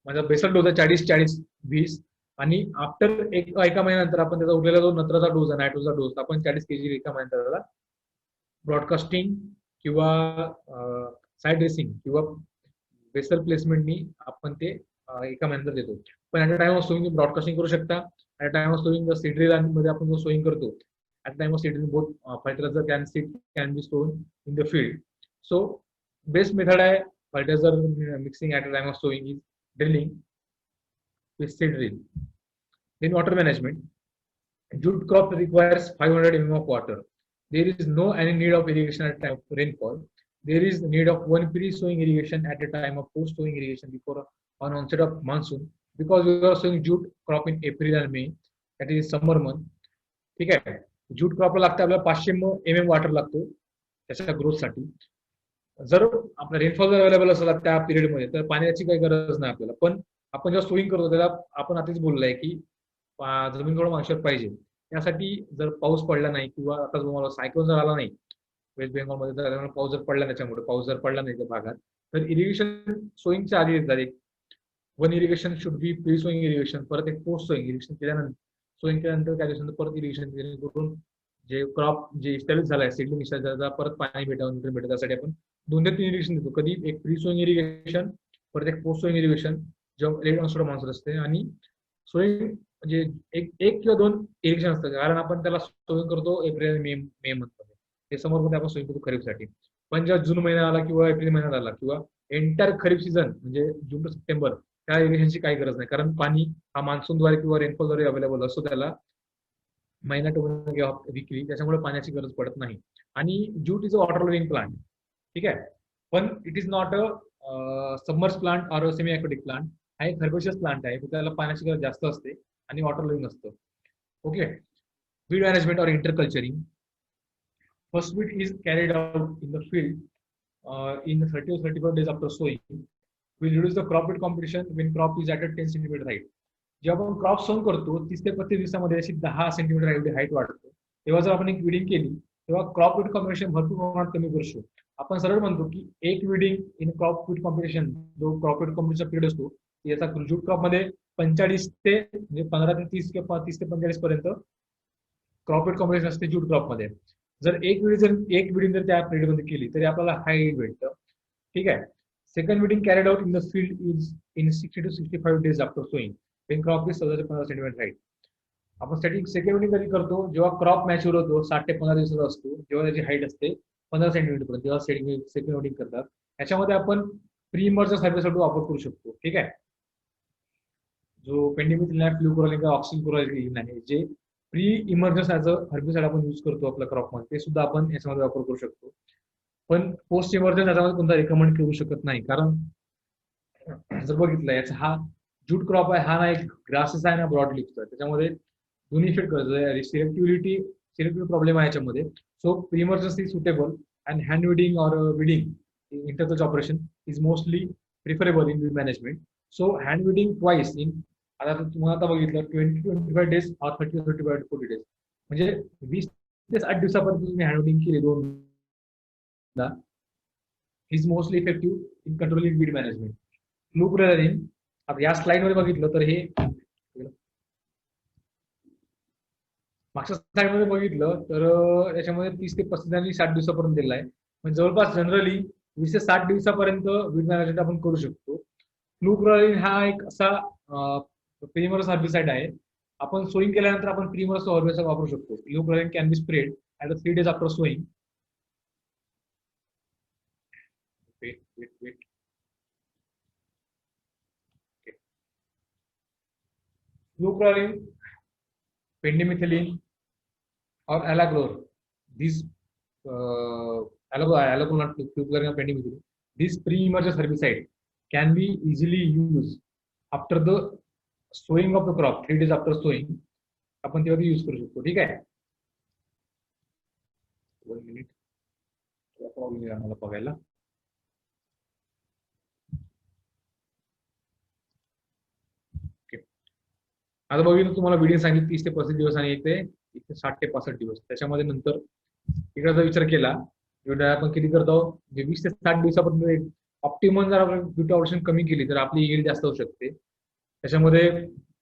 माझा बेसल डोस आहे 40-40-20. आणि आफ्टर एका महिन्यानंतर आपण त्याचा उरलेला जो नत्राचा डोस आहे, नायट्रोजचा डोस, आपण 40 kg एका महिन्यानंतर ब्रॉडकास्टिंग किंवा साईड ड्रेसिंग किंवा बेसल प्लेसमेंटनी आपण ते एका महिन्यानंतर देतो. पण at a time of sowing broadcasting करू शकता. At a time of sowing seed मध्ये आपण जो सोईंग करतो, at time of seed both fertiliser can be stone in the field. So best method आहे fertiliser mixing at a time of sowing is drilling with seed drill. Then water management. Jute crop requires 500 mm of water. There is no any need of irrigation at time of rainfall. There is need of one pre-sowing irrigation at a time of post-sowing irrigation before on onset of monsoon, because we are sowing jute crop in April and May, that is summer month. ठीक आहे. Jute क्रॉपला लागतं आपल्याला 500 mm water लागतो त्याच्या ग्रोथसाठी. जर आपला rainfall जर available असेल त्या पिरियडमध्ये तर पाण्याची काही गरज नाही आपल्याला. पण आपण जेव्हा सोईंग करतो त्याला आपण आधीच बोललोय की जमीन थोडं मॉइश्चर पाहिजे. त्यासाठी जर पाऊस पडला नाही किंवा आता तुम्हाला सायक्लोन जर आला नाही वेस्ट बेंगॉलमध्ये, जर पाऊस जर पडला त्याच्यामुळे पाऊस जर पडला नाही त्या भागात, तर इरिगेशन सोईंगच्या आधी येतात. एक one irrigation should be pre sowing irrigation, परत एक पोस्ट सोईंग इरिगेशन केल्यानंतर, सोईंग केल्यानंतर काय दिवसानंतर परत इरिगेशन करून जे क्रॉप जे इस्टॅब्लिश झालाय सिडलिंग त्याला परत पाणी भेटावं भेटत त्यासाठी आपण 2 ते 3 इरिगेशन देतो. कधी एक प्री सोईंग इरिगेशन, परत एक पोस्ट सोईंग इरिगेशन जेव्हा लेट ऑनसेट मॉन्सून असते, आणि सोईंग म्हणजे एक किंवा 2 इरिगेशन असतात. कारण आपण त्याला सोईंग करतो एप्रिल मे मंथमध्ये, ते समोरमध्ये आपण सोईंग करतो खरीपसाठी. पण जेव्हा जून महिना आला किंवा एप्रिल महिन्यात आला किंवा एंटायर खरीप सीझन म्हणजे जून ते सप्टेंबर, त्या इरिगेशनची काही गरज नाही. कारण पाणी हा मान्सूनद्वारे किंवा रेनफॉलद्वारे अवेलेबल असतो त्याला महिना टू किंवा विकली, त्याच्यामुळे पाण्याची गरज पडत नाही. आणि jute is a water living plant. ठीक आहे. पण it is not a सबमर्स plant or semi aquatic plant. हा एक हर्बेशियस प्लांट आहे, त्याला पाण्याची गरज जास्त असते आणि वॉटर लिव्हिंग असतं. Okay. Weed management or interculturing. First weed is carried out in the field in 30 or 35 days after sowing. Will reduce the crop weight competition when crop is at a 10 cm height. जेव्हा आपण crop सोन करतो 30 ते 35 दिवसामध्ये अशी 10 centimetre एवढी height वाढतो, तेव्हा जर आपण एक विडिंग केली तेव्हा क्रॉप विड कॉम्बिनेशन भरपूर प्रमाणात कमी करू शकतो. आपण सरळ म्हणतो की एक विडिंग इन क्रॉप विड कॉम्बिनेशन, जो क्रॉप विड कॉम्बिनेशनचा पिरियड असतो याचा जूट क्रॉप मध्ये 45 ते म्हणजे 15 ते 30 किंवा 30 ते 45 पर्यंत क्रॉप विड कॉम्बिनेशन असते जूट क्रॉप मध्ये. जर एक विडिंग जर त्या पिरियड मध्ये केली तरी आपल्याला हाय भेटतं. ठीक आहे. Second weeding carried out in the field is in 60 to 65 days after sowing when crop is 14 to 15 centimetre height. आपण सेकंड विडिंग कधी करतो जेव्हा क्रॉप मॅच्युअर होतो, 60 ते 15 दिवसाचा असतो, जेव्हा त्याची हाईट असते 15 सेंटीमीटर पर्यंत, तेव्हा सेकंड विडिंग करतात. याच्यामध्ये आपण प्री इमर्जन्स हर्बिसाइड वापर करू शकतो. ठीक आहे. जो पेंडिमिथिलिन आहे, फ्लुक्रोलिन, ऑक्सिक्लोराइड आहे, जे pre emergence as a herbicide आपण यूज करतो आपल्या क्रॉप मध्ये, ते सुद्धा आपण याच्यामध्ये वापर करू शकतो. पण पोस्ट इमर्जन्स याच्यामध्ये कोणता रिकमेंड करू शकत नाही. कारण जर बघितलं याचा हा जूट क्रॉप आहे, हा ना एक ग्रासेस आहे ना ब्रॉड लिफ्ट आहे, त्याच्यामध्ये दोन्ही इफेक्ट करतो. सिलेक्टिव्ह प्रॉब्लेम आहे याच्यामध्ये. So emergency suitable and hand weeding or weeding interculture operation is mostly preferable in weed management. So hand weeding twice in, आता तुम्हाला आता बघितलं 20 to 25 days और 30 to 35 to 40 days, म्हणजे 20 ते 60 दिवसापर्यंत तुम्ही हँड विडिंग केली दोनदा, is mostly effective in controlling weed management. Fluchloralin आता या स्लाइड मध्ये बघितलं तर हे मागच्या स्लाइड मध्ये बघितलं तर याच्यामध्ये 30 ते 35 आणि 60 दिवसापर्यंत दिलं आहे. म्हणजे जवळपास जनरली 20 ते 60 दिवसापर्यंत वीड मॅनेजमेंट आपण करू शकतो. फ्लुक्रोलिन हा एक असा प्रीमर्स हर्बिसाइड आहे. आपण सोईंग केल्यानंतर आपण प्रीमर्स हर्बिसाइड वापरू शकतो. Fluchloralin can be spread at 3 days after sowing. Fluclorin, pendimethalin, or alaglor. These alaglor, not fluclorin or pendimethalin. This pre-emergence herbicide can be easily used after the sowing of the crop, 3 days after sowing. आपण तेव्हा use करू शकतो. ठीक आहे. 1 minute problem आहे मला बघायला. आता बघितलं तुम्हाला व्हिडिओ सांगितलं 30 ते 35 दिवस आणि इथे 60 ते 65 दिवस. त्याच्यामध्ये नंतर इकडे विचार केला एवढा आपण किती करतो 20 ते 60 दिवसापर्यंत ऑप्टिमम जर आपण ब्युटी कमी केली तर आपली यील्ड जास्त होऊ शकते. त्याच्यामध्ये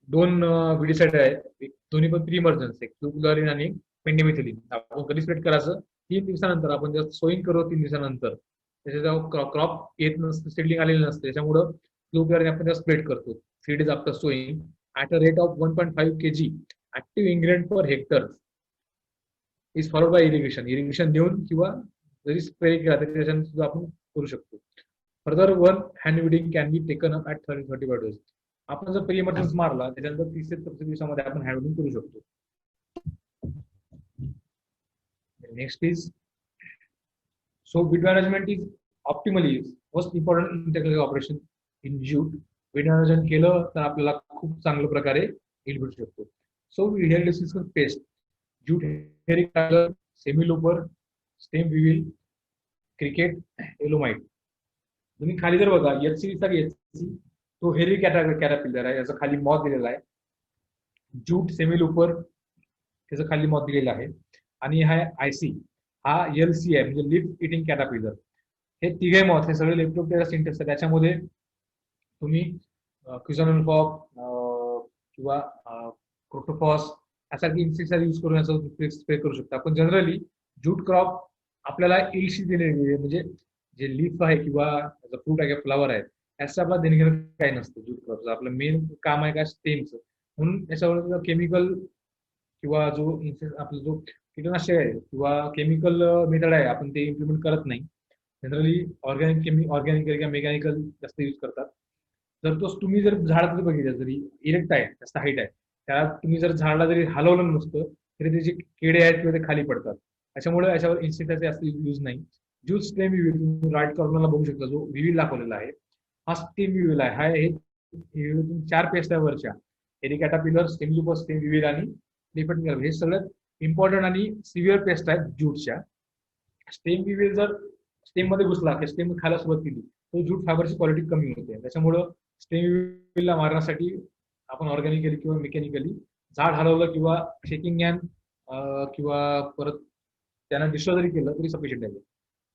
2 व्हिडिसाइड आहेत, दोन्ही पण प्रीमर्जन्स, एक फ्लुक्लोरिन आणि पेंडिमिथिलिन. आपण कधी स्प्रेड करायचं 3 दिवसानंतर. आपण जर सोईंग करू 3 दिवसानंतर त्याच्या क्रॉप येत नसतं, सेडलिंग आलेलं नसतं, त्याच्यामुळं फ्लुक्लोरिन आपण स्प्रेड करतो 3 days after sowing at a rate of 1.5 kg active ingredient per hectare is followed by irrigation. Irrigation देऊन किंवा जरी स्प्रे केला तरी त्याच्याने सुद्धा आपण करू शकतो. Further 1 hand weeding can be taken up at 30-35 days. आपण जर प्री इमर्जन्स मारला त्याच्यानंतर 30 ते 35 दिवसामध्ये आपण हँड विडिंग करू शकतो. Next is so beat management is optimally most important integral operation in jute. Beat management केलं तर आपल्याला खूप चांगल्या प्रकारे यील्ड भेटू शकतो. So here discuss pest jute, hairy tailor, semi looper, stem weevil, cricket, yellow mite. तुम्ही खाली जर बघा एचसी तो हेरिक कॅटरपिलर आहे, याचा खाली मॉथ दिलेला आहे. ज्यूट सेमी लूपर त्याचं खाली मॉथ दिलेलं आहे. आणि हा आयसी हा एलसी आहे म्हणजे लिफ इटिंग कॅटरपिलर. हे तिघे मॉथ हे सगळे लेप्टोप्टेरस इंसेक्ट्स आहेत. त्याच्यामध्ये तुम्ही क्युझॉनल फॉक किंवा क्रोटोफॉस यासारखी इन्सेक्ट्स यूज करून याचा स्प्रे करू शकता. पण जनरली ज्यूट क्रॉप आपल्याला इल्डशी दिलेली म्हणजे जे लीफ आहे किंवा फ्रूट आहे किंवा फ्लावर आहे याचं आपला देणगेणं काही नसतं. ज्यूट क्रॉपचं आपलं मेन काम आहे का स्टेमचं, म्हणून याच्यावर केमिकल किंवा जो आपला जो कीटकनाशक आहे किंवा केमिकल मेथड आहे आपण ते इम्प्लिमेंट करत नाही. जनरली ऑर्गॅनिक किंवा मेकॅनिकल जास्त यूज करतात. जर तो तुम्ही जर झाड जर बघितलं जरी इरेक्ट आहे जास्त हाईट आहे त्याला तुम्ही जर झाडाला जरी हलवलं नसतं तरी त्याचे किडे आहेत किंवा ते खाली पडतात. त्याच्यामुळे याच्यावर इन्सेक्टिसाइड जास्त यूज नाही. ज्यूट स्टेम विविल तुम्ही राईट कॉर्नरला बघू शकता जो विविल दाखवलेला आहे हा स्टेम विविल आहे. हा हे 4 पेस्ट आहे वरच्या, Herrick caterpillar, stem looper, stem weevil आणि लिफेट. हे सगळ्यात इम्पॉर्टंट आणि सिव्हिअर पेस्ट आहेत ज्यूटच्या. स्टेम विविल जर स्टेम मध्ये घुसला की स्टेम खायला सुरुवात केली तर ज्यूट फायबरची क्वालिटी कमी होते. त्याच्यामुळं स्टेम विविलला मारण्यासाठी आपण ऑर्गॅनिकली किंवा मेकॅनिकली झाड हलवलं किंवा शेकिंग गॅन किंवा परत त्यांना डिस्ट्रॉय जरी केलं तरी सफिशियंट आहे.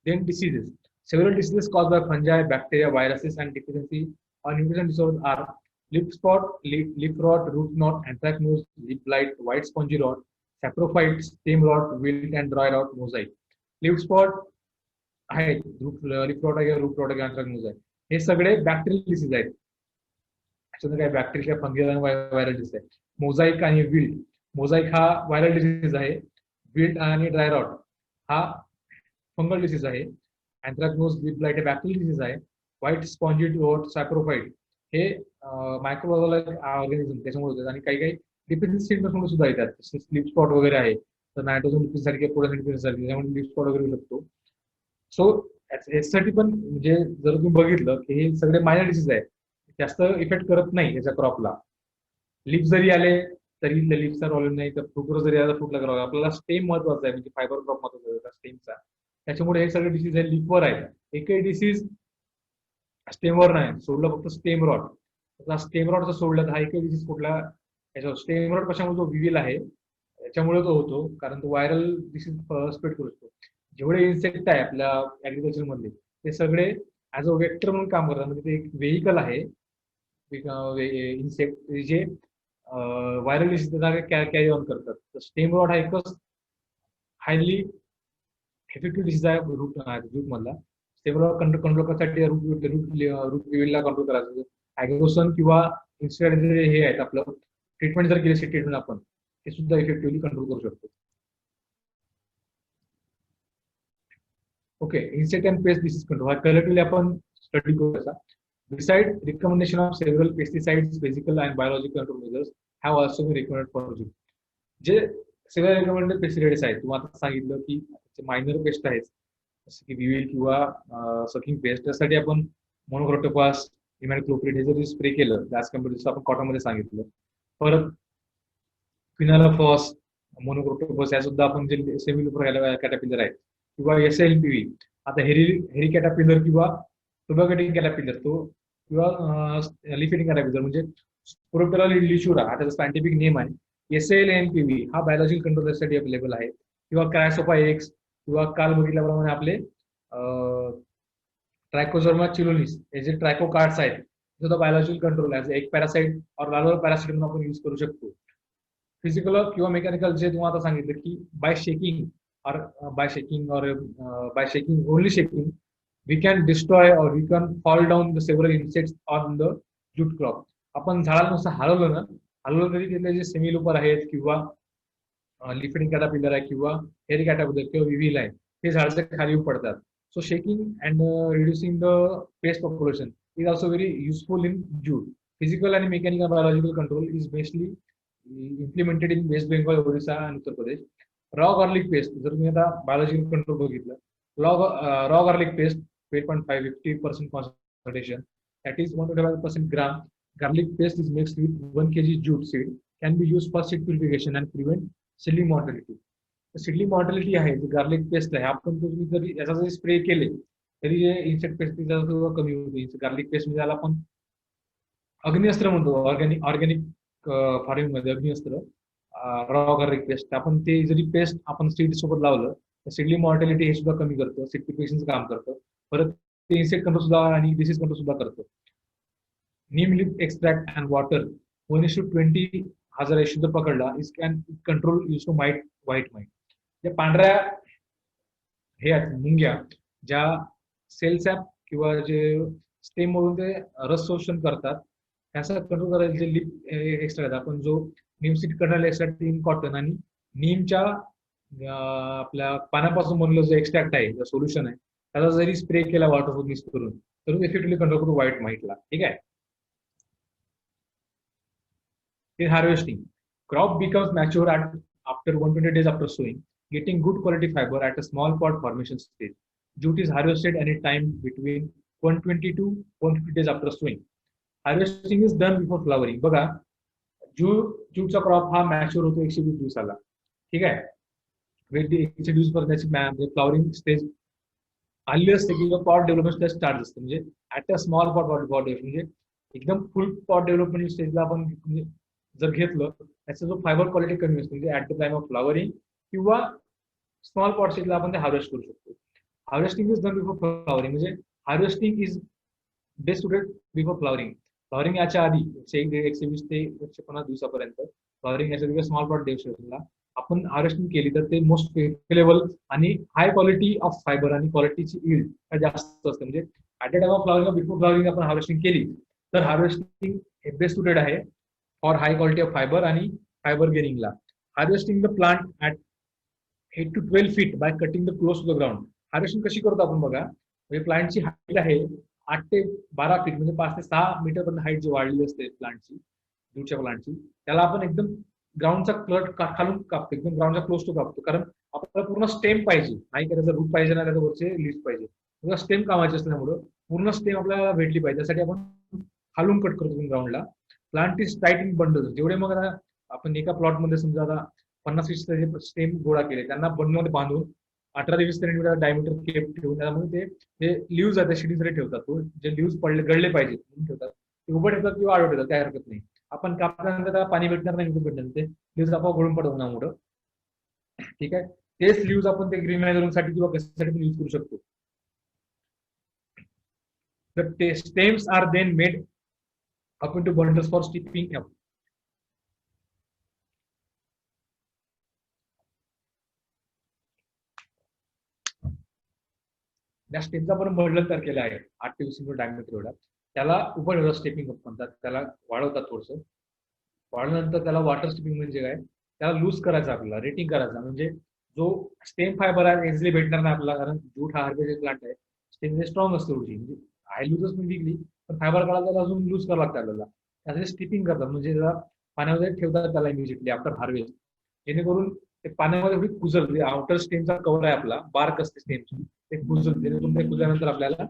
Then diseases, several diseases caused by fungi, bacteria, viruses and deficiency or nutrition disorders are leaf spot, leaf rot, root knot, anthracnose, leaf blight, white spongy rot, saprophyte, stem rot, wilt and dry rot, mosaic. Leaf spot आहे, leaf rot आहे, route rot आहे, anthracnose आहे. हे सगळे bacterial disease आहेत. त्याच्यामध्ये काय bacteria, fungal आणि व्हायरल डिसीज आहे. मोझाईक आणि विल्ट, मोझाईक हा व्हायरल डिसीज आहे. विल्ट आणि ड्राय रॉट हा फंगल डिसीज आहे. अँथ्रॅक्नोज, लीफ ब्लाइट हे बॅक्टेरियल डिसीज आहे. व्हाईट स्पॉन्जी रॉट, सॅप्रोफाइट हे मायक्रोबायोलॉजिकल ऑर्गॅनिझम त्याच्यामुळे होतात. आणि काही डिफिशियन्सी सिम्पटम्स सुद्धा येतात, स्लीप स्पॉट वगैरे आहे तर नायट्रोजन डिफिशियन्सी, पोटॅशियम डिफिशियन्सी त्याच्यामुळे स्लीप स्पॉट वगैरे होऊ शकतो. सो याच्यासाठी पण म्हणजे जर तुम्ही बघितलं की हे सगळे मायनर डिसीज आहे, जास्त इफेक्ट करत नाही याच्या क्रॉपला. लिफ जरी आले तरी लिफचा प्रॉब्लेम नाही, तर फ्रूटवर जरी आला फ्रूटला करावं. आपल्याला स्टेम महत्वाचा आहे म्हणजे फायबर क्रॉप महत्वाचा आहे स्टेमचा. त्याच्यामुळे हे सगळे डिसीज आहे लिफवर आहे. एकही डिसीज स्टेमवर नाही, सोडलं फक्त स्टेम रॉट. स्टेम रॉटचा सोडलं तर हा एकही डिसीज कुठला याच्यावर स्टेम रॉट कशामुळे जो विविल आहे त्याच्यामुळे तो होतो, कारण तो व्हायरल डिसीज स्प्रेड करू शकतो. जेवढे इन्सेक्ट आहे आपल्या ऍग्रिकल्चर मधले ते सगळे ऍज अ वेक्टर म्हणून काम करतात. म्हणजे ते एक व्हेकल आहे इन्सेक्ट जे व्हायरल डिसीज कॅरी ऑन करतात. तर स्टेम रॉट हा एकच हायली इफेक्टिव्ह डिसीज आहे रूट मधला. स्टेम रॉट कंट्रोल करण्यासाठी रूट विविलला कंट्रोल करायचं. ऍग्रोसन किंवा इन्सेक्ट हे आहेत आपलं ट्रीटमेंट जर केली ट्रीटमेंट आपण ते सुद्धा इफेक्टिव्हली कंट्रोल करू शकतो. Okay, insect and paste disease control हा कलेक्टिव्हली आपण स्टडी करू याचा. Beside recommendation of several pesticides, physical and biological control measures have also been recommended for use. जे सगळे recommended pesticides आहेत तुम्हाला आता सांगितलं की मायनर पेस्ट आहेत जसं की विविल किंवा सकिंग पेस्ट, त्यासाठी आपण मोनोक्रोटोफॉस, इमॅक्लोप्रिड हे जर स्प्रे केलं त्याच कंपनीचं आपण कॉटन मध्ये सांगितलं. परत क्विनालाफॉस, मोनोक्रोटोपस या सुद्धा आपण जे सेमिलुपर कॅटरपिलर आहेत, किंवा SLPV. आता हेरी कॅटरपिलर किंवा टुबॅकटिंग कॅटरपिलर तो, किंवा लिफिटिंग कॅटरपिलर म्हणजे स्पोरोप्टेरा लिशुरा हा त्याचा सायंटिफिक नेम आहे. SLNPV हा बायोलॉजिकल कंट्रोल साठी अवेलेबल आहे, किंवा क्रायसोपा एक्स, किंवा काल बघितल्याप्रमाणे आपले ट्रायकोझर्मा चिलोनिस हे जे ट्रायकोकार्ड्स आहेत सुद्धा बायोलॉजिकल कंट्रोल आहे. एक पॅरासाइट और लार्वल पॅरासाइट म्हणून आपण यूज करू शकतो. फिजिकल किंवा मेकॅनिकल जे तुम्हाला आता सांगितलं की by shaking or by shaking only shaking we can destroy or we can fall down the several insects on the jute crop. आपण झाडाला नुसतं हलवलं तरी तिथले जे सेमिलुपर आहेत, किंवा लिफिडिंग कॅटरपिलर आहे, किंवा हेरी कॅटरपिलर किंवा विव्हिल आहे, ते झाडाच्या खाली पडतात. So shaking and reducing the pest population is also very useful in jute. Physical आणि mechanical biological control is bestly implemented in West Bengal, Orissa आणि Uttar Pradesh. Raw garlic paste जर तुम्ही आता बायोलॉजिकल कंट्रोल बघितलं, raw garlic paste 8.5 50% concentration, that is 125% gram garlic paste is mixed with 1 kg jute seed, can be used for seed purification and prevent seedling mortality. Seedling mortality आहे जी garlic paste आहे, आपण तुम्ही जरी याचा जरी spray केले तरी जे इन्सेक्ट पेस्ट कमी होते. गार्लिक पेस्ट म्हणजे आपण अग्निअस्त्र म्हणतो, ऑर्गॅनिक फार्मिंग मध्ये अग्निअस्त्र रॉ गार्लिक पेस्ट. आपण ते जरी पेस्ट आपण सीड सोबत लावलं तर सीडलिंग मॉर्टॅलिटी हे सुद्धा कमी करतं, सीड प्रिपरेशनचं काम करतं, परत ते इन्सेक्ट कंट्रोल सुद्धा आणि डिसीज कंट्रोल सुद्धा करतं. Neem leaf extract and water 1:20 हा जर शुद्ध पकडला is can control use to white mite. या पांढऱ्या हे आहेत मुंग्या ज्या सेल्सॅप किंवा जे स्टेम मधून ते रस शोषण करतात, त्याचा कंट्रोल करायला जे लिप एक्स्ट्रा आपण जो neem seed kernel extract in cotton आणि नीमच्या आपल्या पानापासून बनलेलं जे एक्स्ट्रॅक्ट आहे सोल्युशन आहे त्याचा जरी स्प्रे केला वॉटर मिक्स करून तर इफेक्टिव्हली कंट्रोल करू व्हाईट माइटला. ठीक आहे. Harvesting crop becomes mature after 120 days after sowing, getting good quality fiber at a small pod formation stage. Jute is harvested any time between 120 to 150 days after sowing. Harvesting is done before flowering. बघा जूटचा crop हा mature होतो 120 दिवसाला. ठीक आहे. 120 पर्यंत flowering stage आली असते, किंवा पॉट डेव्हलपमेंट स्टेज स्टार्ट असते. म्हणजे ऍट अ स्मॉल पॉट म्हणजे एकदम फुल पॉट डेव्हलपमेंट स्टेजला आपण जर घेतलं त्याचा जो फायबर क्वालिटी कमी असते, म्हणजे at the time of flowering किंवा स्मॉल पॉट स्टेजला आपण ते हार्वेस्ट करू शकतो. Harvesting is done before flowering, म्हणजे harvesting is best suited before flowering. Flowering याच्या आधी 120 ते 150 दिवसापर्यंत फ्लॉवरिंग याच्या आधी स्मॉल पॉट डेव्हलपमेंटला आपण हार्वेस्टिंग केली तर ते मोस्ट फेलेबल आणि हाय क्वालिटी ऑफ फायबर आणि क्वालिटीची यील्ड जास्त असते. म्हणजे at the time of flowering before flowering आपण हार्वेस्टिंग केली तर हार्वेस्टिंग हे बेस्ट सुटेड आहे for high quality of fibre आणि फायबर गेनिंगला. Harvesting the plant at 8 to 12 feet by cutting the close to the ground. Harvesting कशी करतो आपण बघा, म्हणजे प्लांटची हाईट आहे 8 ते 12 फीट, म्हणजे 5 ते 6 मीटर पर्यंत हाईट जी वाढलेली असते प्लांटची, दूरच्या प्लांटची, त्याला आपण एकदम ग्राउंडचा क्लट खालून कापतो, एकदम ग्राउंडच्या क्लोज टू कापतो. कारण आपल्याला पूर्ण स्टेम पाहिजे, नाही त्याचा रूट पाहिजे ना त्याच्या वरचे लीफ पाहिजे. स्टेम कामाची असल्यामुळं पूर्ण स्टेम आपल्याला भेटली पाहिजे, त्यासाठी आपण खालून कट करतो ग्राउंडला. Plant is tight in bundle. जेवढे मग आपण एका प्लॉट मध्ये समजा आता 50-20 स्टेम गोळा केले, त्यांना बंडल मध्ये बांधून 18 ते 20 सेंटीमीटर डायमीटर केप ठेवून त्यामध्ये ते लिव्ज आहे शिडीसाठी ठेवतात. तो जे लिव्ज पडले गळले पाहिजे म्हणून ठेवतात, ते उभं ठेवतात किंवा आडवं ठेवतात, काय हरकत नाही. आपण कापल्यानंतर त्याला पाणी भेटणार नाही, भेटणार ते लिव्ज आपोआप गळून पडत उन्हामुळं. ठीक आहे. तेच लिव्ज आपण ते ग्रीन मॅनेजमेंट साठी किंवा कशासाठी पण यूज करू शकतो. The stems are then made up into bundles for steeping up. त्या स्टेपचा पण बंडल तयार केला आहे 8 ते 20 मीटर डायमीटर एवढा. त्याला उभं स्टेपिंग अप म्हणतात. त्याला वाढवतात थोडस. वाढल्यानंतर त्याला वॉटर स्टेपिंग म्हणजे काय, त्याला लूज करायचा, आपल्याला रेटिंग करायचा. म्हणजे जो स्टेम फायबर आहे इझिली भेटणार नाही आपल्याला, कारण जूट हा हार्वेस्टेड प्लांट आहे. स्टेम स्ट्रॉंग असते थोडी, म्हणजे हाय लूजच पण विकली पण फायबर काढायला त्याला अजून लूज करावं लागतं आपल्याला. त्यासाठी स्टिपिंग करतात, म्हणजे त्याला पाण्यामध्ये ठेवतात त्याला इमिजिएटली आफ्टर हार्वेस्ट, जेणेकरून ते पाण्यामध्ये थोडी कुजल. आउटर स्टेमचा कव्हर आहे आपला, बार्क असते स्टेमची, ते कुजल. जेणेकरून ते कुजल्यानंतर आपल्याला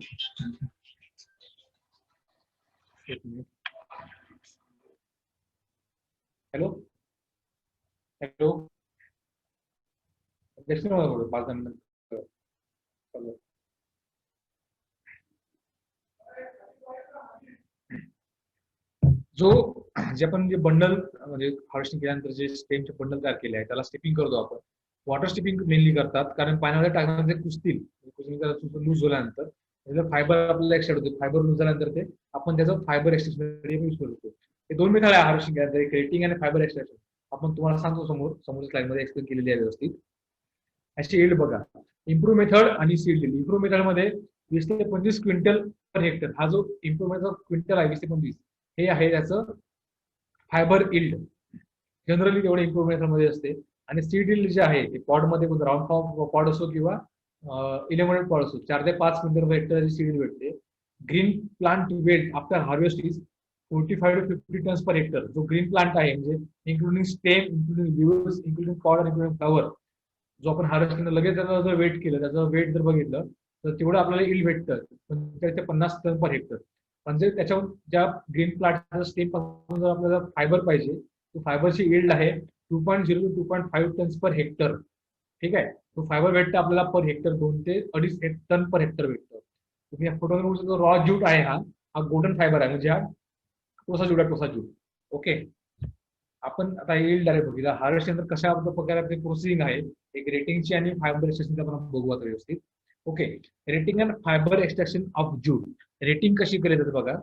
हॅलो हॅलो नेक्स्ट बोलू 5-10 मिनिट. जो जे आपण जे बंडल म्हणजे हार्वेस्टिंग केल्यानंतर जे स्टेमचे बंडल तयार केले आहे त्याला स्टिपिंग करतो आपण. वॉटर स्टिपिंग मेनली करतात कारण पाण्यामध्ये टाकल्यानंतर ते कुसतील लूज झाल्यानंतर त्याचं फायबर आपल्याला एक्स्ट्रा होते. फायबर लूज झाल्यानंतर ते आपण त्याचं फायबर एक्सट्रॅक्शन यूज करतो. हे 2 मेथड आहे हार्वेस्टिंग केल्यानंतर, एक रेटिंग आणि फायबर एक्सट्रॅक्शन. आपण तुम्हाला सांगतो समोरच्या स्लाइड मध्ये एक्सप्लेन केलेली आहे व्यवस्थित. अशी यील्ड बघा, इम्प्रूव्ह मेथड आणि सीड यील्ड. इम्प्रूव्ह मेथड मध्ये 20 ते 25 क्विंटल पर हेक्टर. हा जो इम्प्रूव्ह मेथड क्विंटल आहे 20 ते 25 हे आहे त्याचं फायबर यील्ड. जनरली तेवढे इम्प्रूव्ह मेथड मध्ये असते. आणि सीड यील्ड जे आहे ते पॉड मध्ये राऊंड पॉड असो किंवा इलेव्हन पॉड असो 4 ते 5 quintal per hectare seed yield भेटते. Green plant weight after harvest is 45 to 50 tons per hectare. जो ग्रीन प्लांट आहे म्हणजे including stem, including leaves, including pod आणि इन्क्लुडिंग फ्लॉवर, जो आपण हार्वेस्ट केलं लगेच त्याचं जर वेट केलं, त्याचं वेट जर बघितलं तर तेवढं आपल्याला यील्ड भेटतं 45 ते 50 टन पर हेक्टर. म्हणजे त्याच्यावर ज्या ग्रीन प्लांटच्या स्टेम पासून जर आपल्याला फायबर पाहिजे, तो फायबरची यील्ड आहे 2.0 to 2.5 टन्स पर हेक्टर. ठीक आहे. तो फायबर भेटतं आपल्याला पर हेक्टर 2 ते 2.5 टन पर हेक्टर भेटतं. तुम्ही या फोटोमध्ये जो रॉ ज्यूट आहे हा गोल्डन फायबर आहे, म्हणजे हा टोसा ज्यूट. ओके. आपण आता यील्ड आहे बघितला. हार्वेस्टिंग कशा प्रकारे प्रोसेसिंग आहे, एक रेटिंगची आणि फायबर एक्सट्रॅक्शनची आपण बघू आता व्यवस्थित. Okay. Retting and fibre extraction of jute. Retting कशी केली जाते बघा.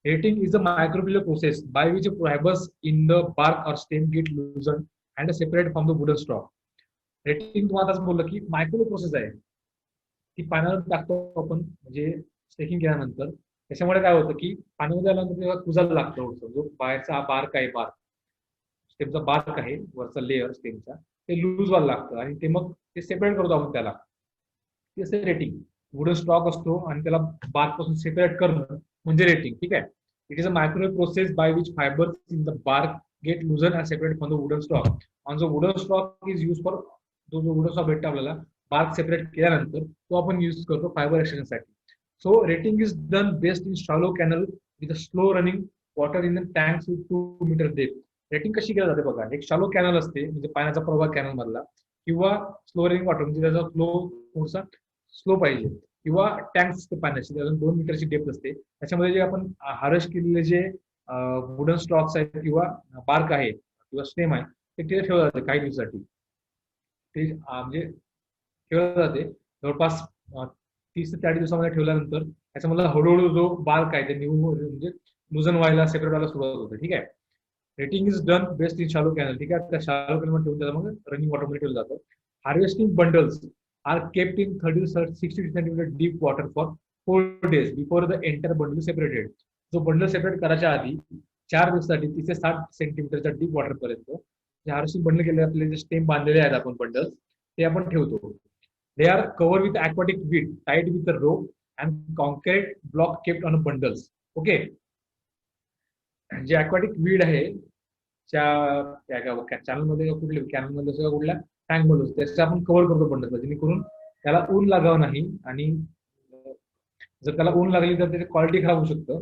Retting is a microbial process by which fibres in the bark or stem get loosen and separate from the wooden stalk. Retting तुम्हाला आताच बोललं की मायक्रो प्रोसेस आहे, ती पाण्यावर टाकतो आपण म्हणजे स्टेकिंग केल्यानंतर. त्याच्यामुळे काय होतं की पाण्यामध्ये आल्यानंतर तेव्हा कुजायला लागतं. जो बाहेरचा बार्क आहे, स्टेमचा बार्क आहे वरचा लेअर स्टेमचा, ते लूज व्हायला लागतं आणि ते मग ते सेपरेट करतो आपण त्याला. ते रेटिंग. वुडन स्टॉक असतो आणि त्याला बार्क पासून सेपरेट करणं म्हणजे रेटिंग. ठीक आहे. It is a micro process by which fibres in the bark get loosen and separate from the wooden stalk. आणि जो wooden stalk is use for, जो वुडन स्टॉक भेटतो आपल्याला बार्क सेपरेट केल्यानंतर, तो आपण यूज करतो फायबर एक्सट्रॅक्शनसाठी. So retting is done best in shallow canal with slow running water in the tanks with 2 metre depth. रेटिंग कशी केली जाते बघा. एक शॅलो कॅनल असते म्हणजे पाण्याचा प्रवाह कॅनल मधला, किंवा स्लो रनिंग वॉटर म्हणजे त्याचा फ्लो थोडासा स्लो पाहिजे, किंवा टँक्स पाण्याची 2 मीटरची डेप्थ असते. त्याच्यामध्ये जे आपण हार्वेस्ट केलेले जे वुडन स्टॉक्स आहेत किंवा बार्क आहे किंवा स्टेम आहे ते तिथे ठेवलं जाते काही दिवसासाठी. ते म्हणजे ठेवलं जाते जवळपास 30 ते 40 दिवसामध्ये ठेवल्यानंतर त्याच्यामध्ये हळूहळू जो बार्क आहे ते म्हणजे लुजन व्हायला, सेपरेट व्हायला सुरुवात होते. ठीक आहे. Rating is done best in shallow canal. ठीक आहे. त्या शॅलो कॅनल मध्ये ठेवून त्याला मग रनिंग वॉटर मध्ये ठेवलं जातं. Harvesting bundles are kept in 30 to 60 centimeter deep water for 4 days before the entire bundle separated. जो बंडल सेपरेट करायच्या आधी 4 दिवसासाठी 30 ते 60 सेंटीमीटरच्या डीप वॉटर पर्यंत जे हार्वेस्टिंग बंडल केले, आपले जे स्टेम बांधलेले आहेत आपण बंडल, ते आपण ठेवतो. They are cover with aquatic weed tied with a rope and concrete block kept on bundles. Okay. जे aquatic weed आहे चॅनल मध्ये कुठले कॅनल मध्ये कुठल्या टँक मध्ये त्याचं आपण कव्हर करतो बंडल, जेणेकरून त्याला ऊन लागावं नाही. आणि जर त्याला ऊन लागली तर त्याची क्वालिटी खराब होऊ शकतं.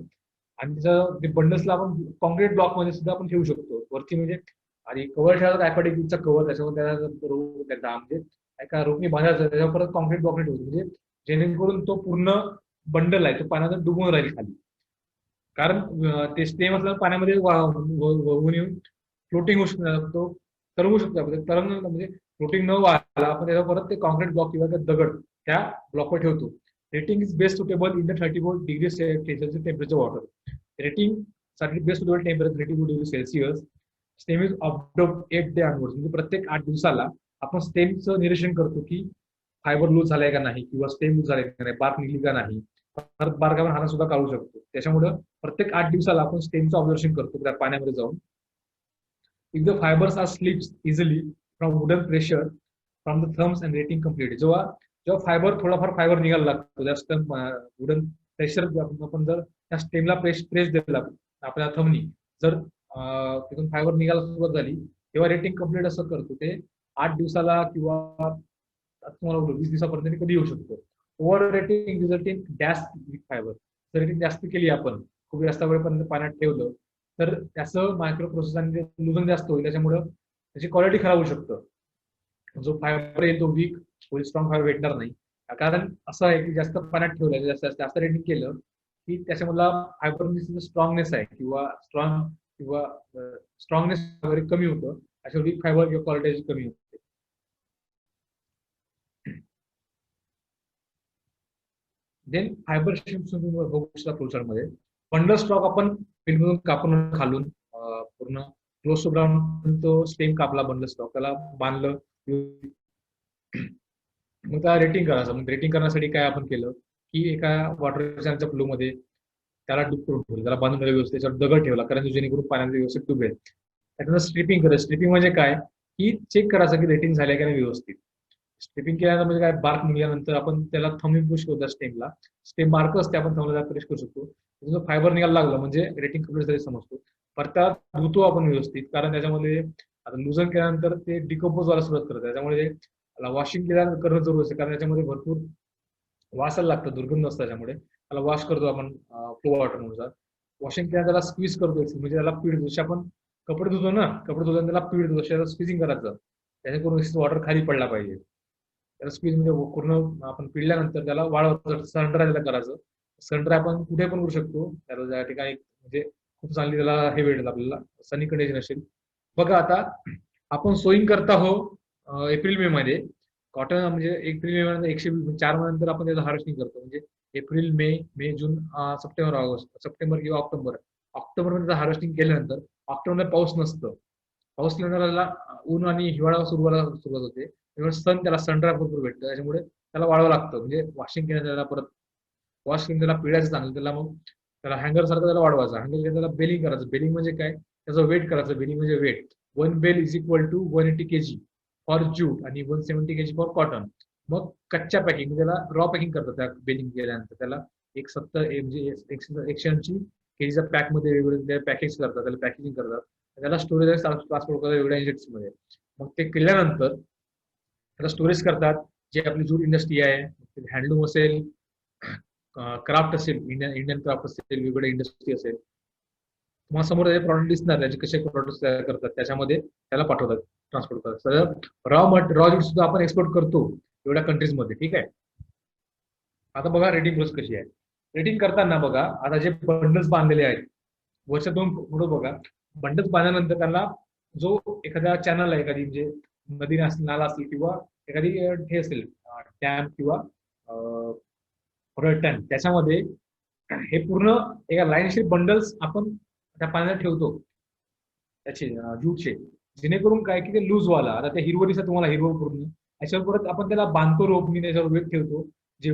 आणि त्याचं ते बंडल्सला आपण कॉन्क्रीट ब्लॉक मध्ये सुद्धा आपण ठेवू शकतो वरती. म्हणजे आणि कव्हर ठेवायचं aquatic weedचा कव्हर, त्याच्यामध्ये त्याला म्हणजे एका रोपणी बांधायचं, त्याच्यावर परत कॉन्क्रीट ब्लॉक ठेवतो, म्हणजे जेणेकरून तो पूर्ण बंडल आहे तो पाण्यात डुबून राहील खाली. कारण ते स्टेम असल्यावर पाण्यामध्ये वाहून येऊन फ्लोटिंग होऊ शकतो, तरंगू शकतो. तरंग म्हणजे फ्लोटिंग न व्हायला आपण त्याला परत ते कॉन्क्रीट ब्लॉक किंवा दगड त्या ब्लॉकवर ठेवतो. Retting is best suitable in the 34 degree Celsius temperature water. Retting साठी best suitable temperature 32 degree Celsius. Stem is अपडोप 8 डे ऑनवर्ड. म्हणजे प्रत्येक 8 दिवसाला आपण स्टेमचं निरीक्षण करतो की फायबर लूज झालाय का नाही, किंवा स्टेम लूज झालाय का नाही, बार्क निघली का नाही. परत बार्क आपण हाना सुद्धा काढू शकतो. त्याच्यामुळे प्रत्येक 8 दिवसाला आपण स्टेमचं ऑब्झर्वेशन करतो त्या पाण्यामध्ये जाऊन. If the fibres are slips easily from wooden pressure from the thumbs and retting complete. जेव्हा फायबर थोडाफार फायबर निघायला लागतो, जास्त वुडन प्रेशर आपण जर त्या स्टेमला प्रेस दिला आपल्या थंबनी, जर तिथून फायबर निघायला सुरुवात झाली तेव्हा रेटिंग कम्प्लीट असं करतो. ते 8 दिवसाला किंवा तुम्हाला 20 दिवसापर्यंत कधी येऊ शकतो. Over rating resulting dash with fibre. जर रेटिंग जास्त केली आपण, खूप जास्त वेळपर्यंत पाण्यात ठेवलं, तर त्याचं मायक्रो प्रोसेस आणि लुजन जास्त होईल, त्याच्यामुळं त्याची क्वालिटी खराब होऊ शकतं. जो फायबर येईल तो वीक फुल स्ट्रॉंग फायबर भेटणार नाही. कारण असं आहे की जास्त पाण्यात ठेवलं जास्त जास्त रेटिंग केलं की त्याच्यामधला फायबर स्ट्रॉंगनेस आहे किंवा स्ट्रॉंगनेस वगैरे कमी होतं. अशा वीक फायबर किंवा क्वालिटी कमी होते. देन फायबर शिफ्ट बघू शकता फ्लोचार्ट मध्ये. बंडल स्टॉक आपण फिल्ममधून कापून खालून पूर्ण क्लोज टू ग्राउंड तो स्टेम कापला बंडल स्टॉक त्याला बांधलं. मग त्याला रेटिंग करायचं. मग रेटिंग करण्यासाठी काय आपण केलं की एका वॉटर फ्लो मध्ये त्याला डूब करून ठेवलं, त्याला बांधून ठेवलं व्यवस्थित, त्याच्यावर दगड ठेवला कारण जेणेकरून पाण्यामध्ये व्यवस्थित डुबेल. त्याच्यानंतर स्ट्रिपिंग करायचं. स्ट्रिपिंग म्हणजे काय की चेक करायचं की रेटिंग झाल्या की नाही व्यवस्थित. स्ट्रिपिंग केल्यानंतर म्हणजे काय बार्क निघाल्यानंतर आपण त्याला थंबिंग पुश करतो स्टेमला. स्टेम बार्क असते आपण थंबला प्रेस करू शकतो. फायबर निघायला लागलं म्हणजे रेटिंग कम्प्लीट झाली समजतो. परत त्याला धुतो आपण व्यवस्थित कारण त्याच्यामध्ये आता लुजन केल्यानंतर ते डिकम्पोज व्हायला सुरुवात करतं. त्याच्यामुळे त्याला वॉशिंग केल्यानंतर करणं जरूर असते कारण त्याच्यामध्ये भरपूर वासायला लागतं, दुर्गंध असतं. त्याच्यामुळे त्याला वॉश करतो आपण फ्लो वॉटरनुसार. वॉशिंग केल्यानंतर त्याला स्क्वीज करतो म्हणजे त्याला पीळ जशी आपण कपडे धुतो ना, कपडे धुताना त्याला पीळ देतो त्याला स्क्विजिंग करायचं त्याच्याकडून वॉटर खाली पडला पाहिजे. त्याला स्क्वीज म्हणजे पूर्ण आपण पिळल्यानंतर त्याला वाळवायचं. सनड्राय त्याला करायचं. सनड्राय आपण कुठे पण करू शकतो. त्याला ज्या ठिकाणी म्हणजे खूप चांगली त्याला हे भेटेल आपल्याला सनी कंडिशन असेल. बघा आता आपण सोईंग करता हो एप्रिल मे मध्ये. कॉटन म्हणजे एप्रिल मे मध्ये 104 महिन्यानंतर आपण त्याचं हार्वेस्टिंग करतो. म्हणजे एप्रिल मे मे जून सप्टेंबर ऑगस्ट सप्टेंबर किंवा ऑक्टोबर मध्ये हार्वेस्टिंग केल्यानंतर ऑक्टोबरमध्ये पाऊस नसतं. पाऊस नंतर त्याला ऊन आणि हिवाळा सुरुवात होते. त्यामुळे त्याला सनड्राय भरपूर भेटतं. त्याच्यामुळे त्याला वाळावं लागतं. म्हणजे वॉशिंग केलं त्याला परत वॉश करून त्याला पिळायचं चांगलं. त्याला मग त्याला हँगर सारखं त्याला वाढवायचं. हँगर त्याला बेलिंग करायचं. बेलिंग म्हणजे काय त्याचं वेट करायचं. बेलिंग म्हणजे weight. 1 bale is equal to 180 kg for jute आणि 170 kg फॉर कॉटन. मग कच्च्या पॅकिंग त्याला रॉ पॅकिंग करतात. त्या बेलिंग केल्यानंतर त्याला 170 म्हणजे 180 kg पॅक मध्ये वेगवेगळे पॅकेज करतात. त्याला पॅकेजिंग करतात. त्याला स्टोरेज ट्रान्सपोर्ट करतात वेगळ्या इंजेक्ट्स मध्ये. मग ते केल्यानंतर त्याला स्टोरेज करतात. जे आपली जूट इंडस्ट्री आहे, हँडलूम असेल, क्राफ्ट असेल, इंडियन क्राफ्ट असेल, वेगवेगळ्या इंडस्ट्री असेल, तुम्हाला समोर प्रॉडक्ट दिसणार त्याचे कसे प्रोडक्ट तयार करतात त्याच्यामध्ये त्याला पाठवतात, ट्रान्सपोर्ट करतात. रॉ ज्यूट सुद्धा आपण एक्सपोर्ट करतो एवढ्या कंट्रीजमध्ये. ठीक आहे. आता बघा रेटिंग प्रोसेस कशी आहे. रेटिंग करताना बघा आता जे बंडल्स बांधलेले आहेत वर्ष 2 पुढे बघा. बंडल्स बांधल्यानंतर त्यांना जो एखाद्या चॅनल आहे, एखादी म्हणजे नदी असेल, नाला असेल किंवा एखादी हे असेल डॅम किंवा टँक त्याच्यामध्ये हे पूर्ण एका लाईनशीर बंडल्स आपण त्या पाण्यात ठेवतो त्याचे ज्यूटचे, जेणेकरून काय की ते लूज व्हायला. आता त्या हिरवळीचा तुम्हाला हिरवळ पूर्ण याच्यावर परत आपण त्याला बांधतो रोपनी, त्याच्यावर वेट ठेवतो. जे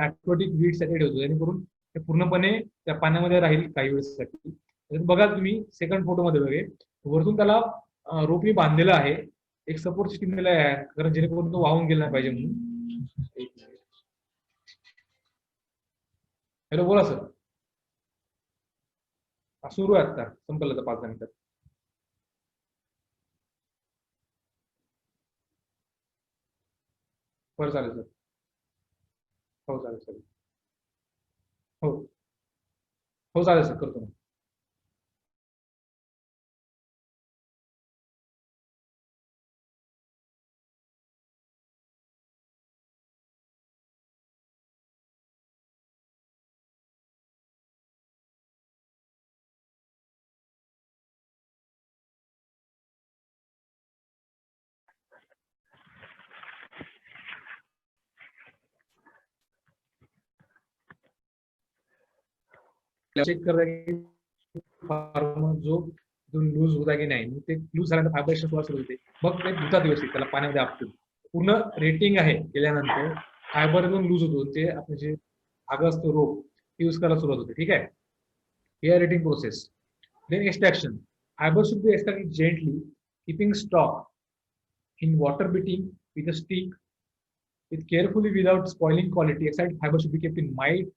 ऍक्रोटिक वीट साठी ठेवतो जेणेकरून ते पूर्णपणे त्या पाण्यामध्ये राहील काही वेळेसाठी. बघा तुम्ही सेकंड फोटो मध्ये बघे वरतून त्याला रोपनी बांधलेलं आहे. एक सपोर्ट सिस्टीम दिला आहे कारण जेणेकरून तो वाहून गेला पाहिजे म्हणून. हॅलो बोला सर. सुरू आहे आता, संपलं तर 5 मिनिटात. बरं चालेल सर. हो चालेल सर. हो हो चालेल सर, करतो. चेक करता की फार्मर जो लूज होता की नाही. ते लूज झाल्यानंतर फायबर सुरुवात सुरू होते. मग ते धुतात व्यवस्थित त्याला पाण्यामध्ये आपटून. पूर्ण रेटिंग आहे केल्यानंतर फायबर एकदम लूज होतो. ते आपले जे धागा असतो रोप यूज करायला सुरुवात होते. ठीक आहे. हे retting process. Then extraction. Fibre should be extracted gently keeping stock in water beating with a stick with carefully without spoiling quality. Excited fiber should be kept in mild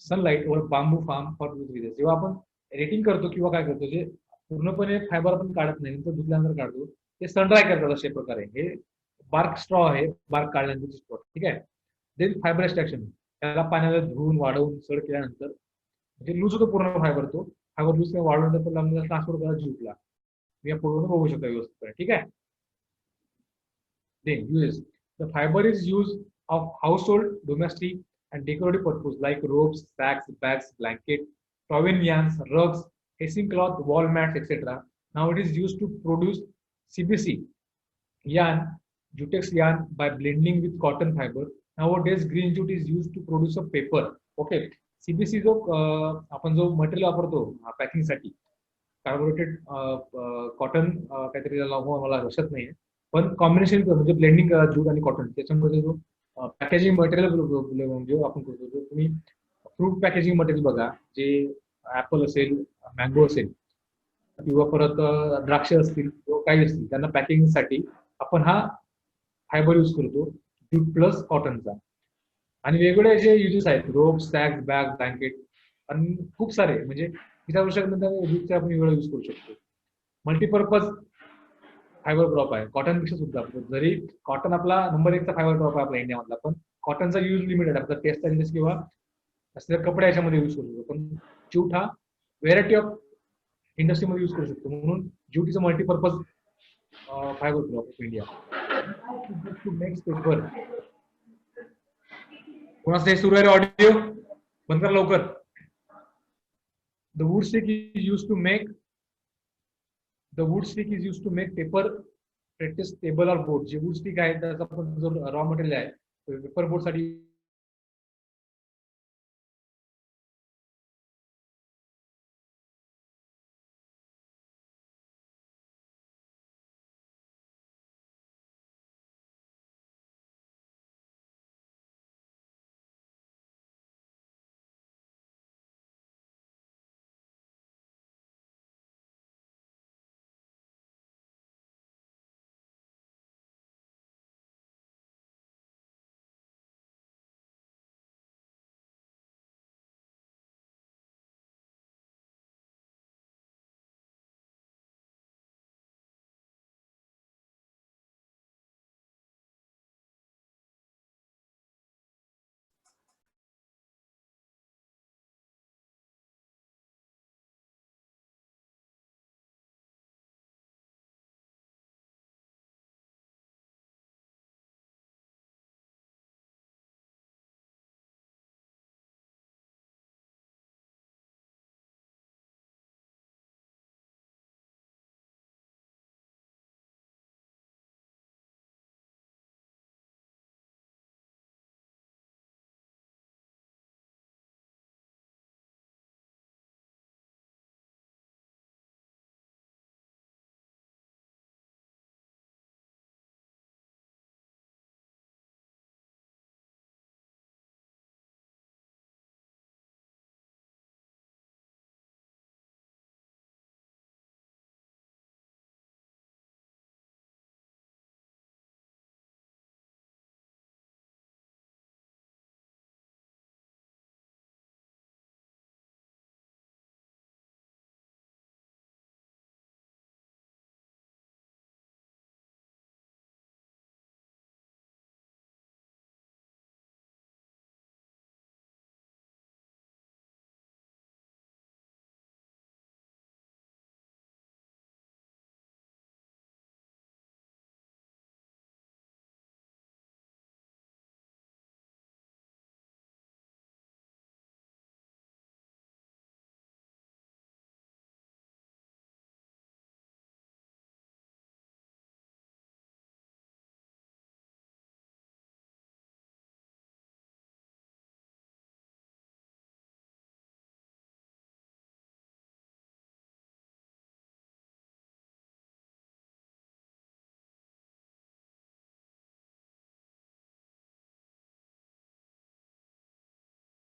sunlight वर बांबू form for release. जेव्हा आपण rating करतो किंवा काय करतो जे पूर्णपणे fibre आपण काढत नाही नंतर धुतल्यानंतर काढतो ते सनड्राय करतात अशा प्रकारे. हे बार्क स्ट्रॉ आहे, बार्क काढल्यानंतर स्ट्रॉ. ठीक आहे. Then fibre extraction. त्याला पाण्याला धुवून वाढवून सड केल्यानंतर म्हणजे लूज होतो पूर्ण फायबर. तो फायबर लूज वाढवल्यानंतर ट्रान्सफर करा ज्यूटला. मी या पूर्ण बघू शकता व्यवस्थित. ठीक आहे. Then uses. The fiber is used of household, domestic, and decorative purpose like ropes, sacks, bags, blanket, pavilions, rugs, hissing cloth, wall mats, etc. Now it is used to produce CBC yarn, Jutex yarn by blending with cotton fiber. Nowadays, green jute is used to produce a paper. Okay, CBC जो आपण जो material वापरतो पॅकिंगसाठी carbonated cotton काहीतरी मला लक्षात नाहीये पण कॉम्बिनेशन म्हणजे ब्लेंडिंग जूट आणि कॉटन त्याच्यामध्ये जो पॅकेजिंग मटेरियल म्हणजे आपण करतो जो तुम्ही फ्रूट पॅकेजिंग मटेरियल बघा जे ऍपल असेल मँगो असेल किंवा परत द्राक्ष असतील किंवा काही असतील त्यांना पॅकिंगसाठी आपण हा फायबर यूज करतो जूट प्लस कॉटनचा आणि वेगवेगळे जे युजेस आहेत रोप सॅक बॅग ब्लँकेट आणि खूप सारे म्हणजे इतर वर्षानंतर जूटचे आपण वेगळं यूज करू शकतो मल्टीपर्पज फायबर क्रॉप आहे कॉटन पेक्षा सुद्धा जरी कॉटन आपला नंबर 1चा फायबर क्रॉप आहे आपल्या इंडियामधला पण कॉटनचा यूज लिमिटेड आहे टेक्सटाईल इंडस्ट्री किंवा असलेल्या कपडे याच्यामध्ये यूज करू शकतो पण जूट हा व्हेरायटी ऑफ इंडस्ट्रीमध्ये यूज करू शकतो म्हणून jute is a multipurpose fibre crop of India to next paper कोणाचं हे सुरू आहे ऑडिओ बंद करा लवकर The wood stick is used to make paper practice table or board. जे wood stick आहे त्याचा पण जो रॉ मटेरियल आहे पेपर बोर्ड साठी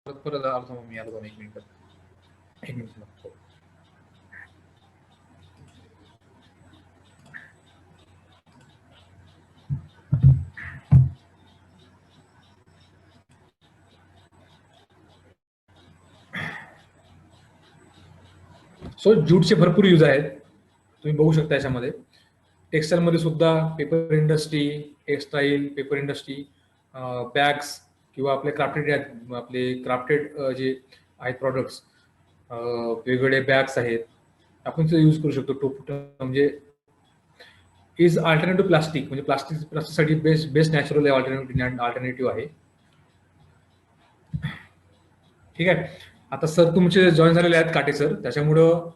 परत आलो मी आलो 1 मिनिट सो जूटचे भरपूर यूज आहेत तुम्ही बघू शकता याच्यामध्ये टेक्सटाईल मध्ये सुद्धा paper industry textile paper industry bags किंवा आपले क्राफ्टेड जे आहेत प्रॉडक्ट्स वेगवेगळे बॅग्स आहेत आपण ते यूज करू शकतो म्हणजे इज अल्टरनेटिव्ह प्लास्टिक, म्हणजे प्लास्टिकसाठी बेस्ट नॅचरल अल्टरनेटिव्ह आहे. ठीक आहे. आता सर तुमचे जॉईन झालेले आहेत काटे सर, त्याच्यामुळं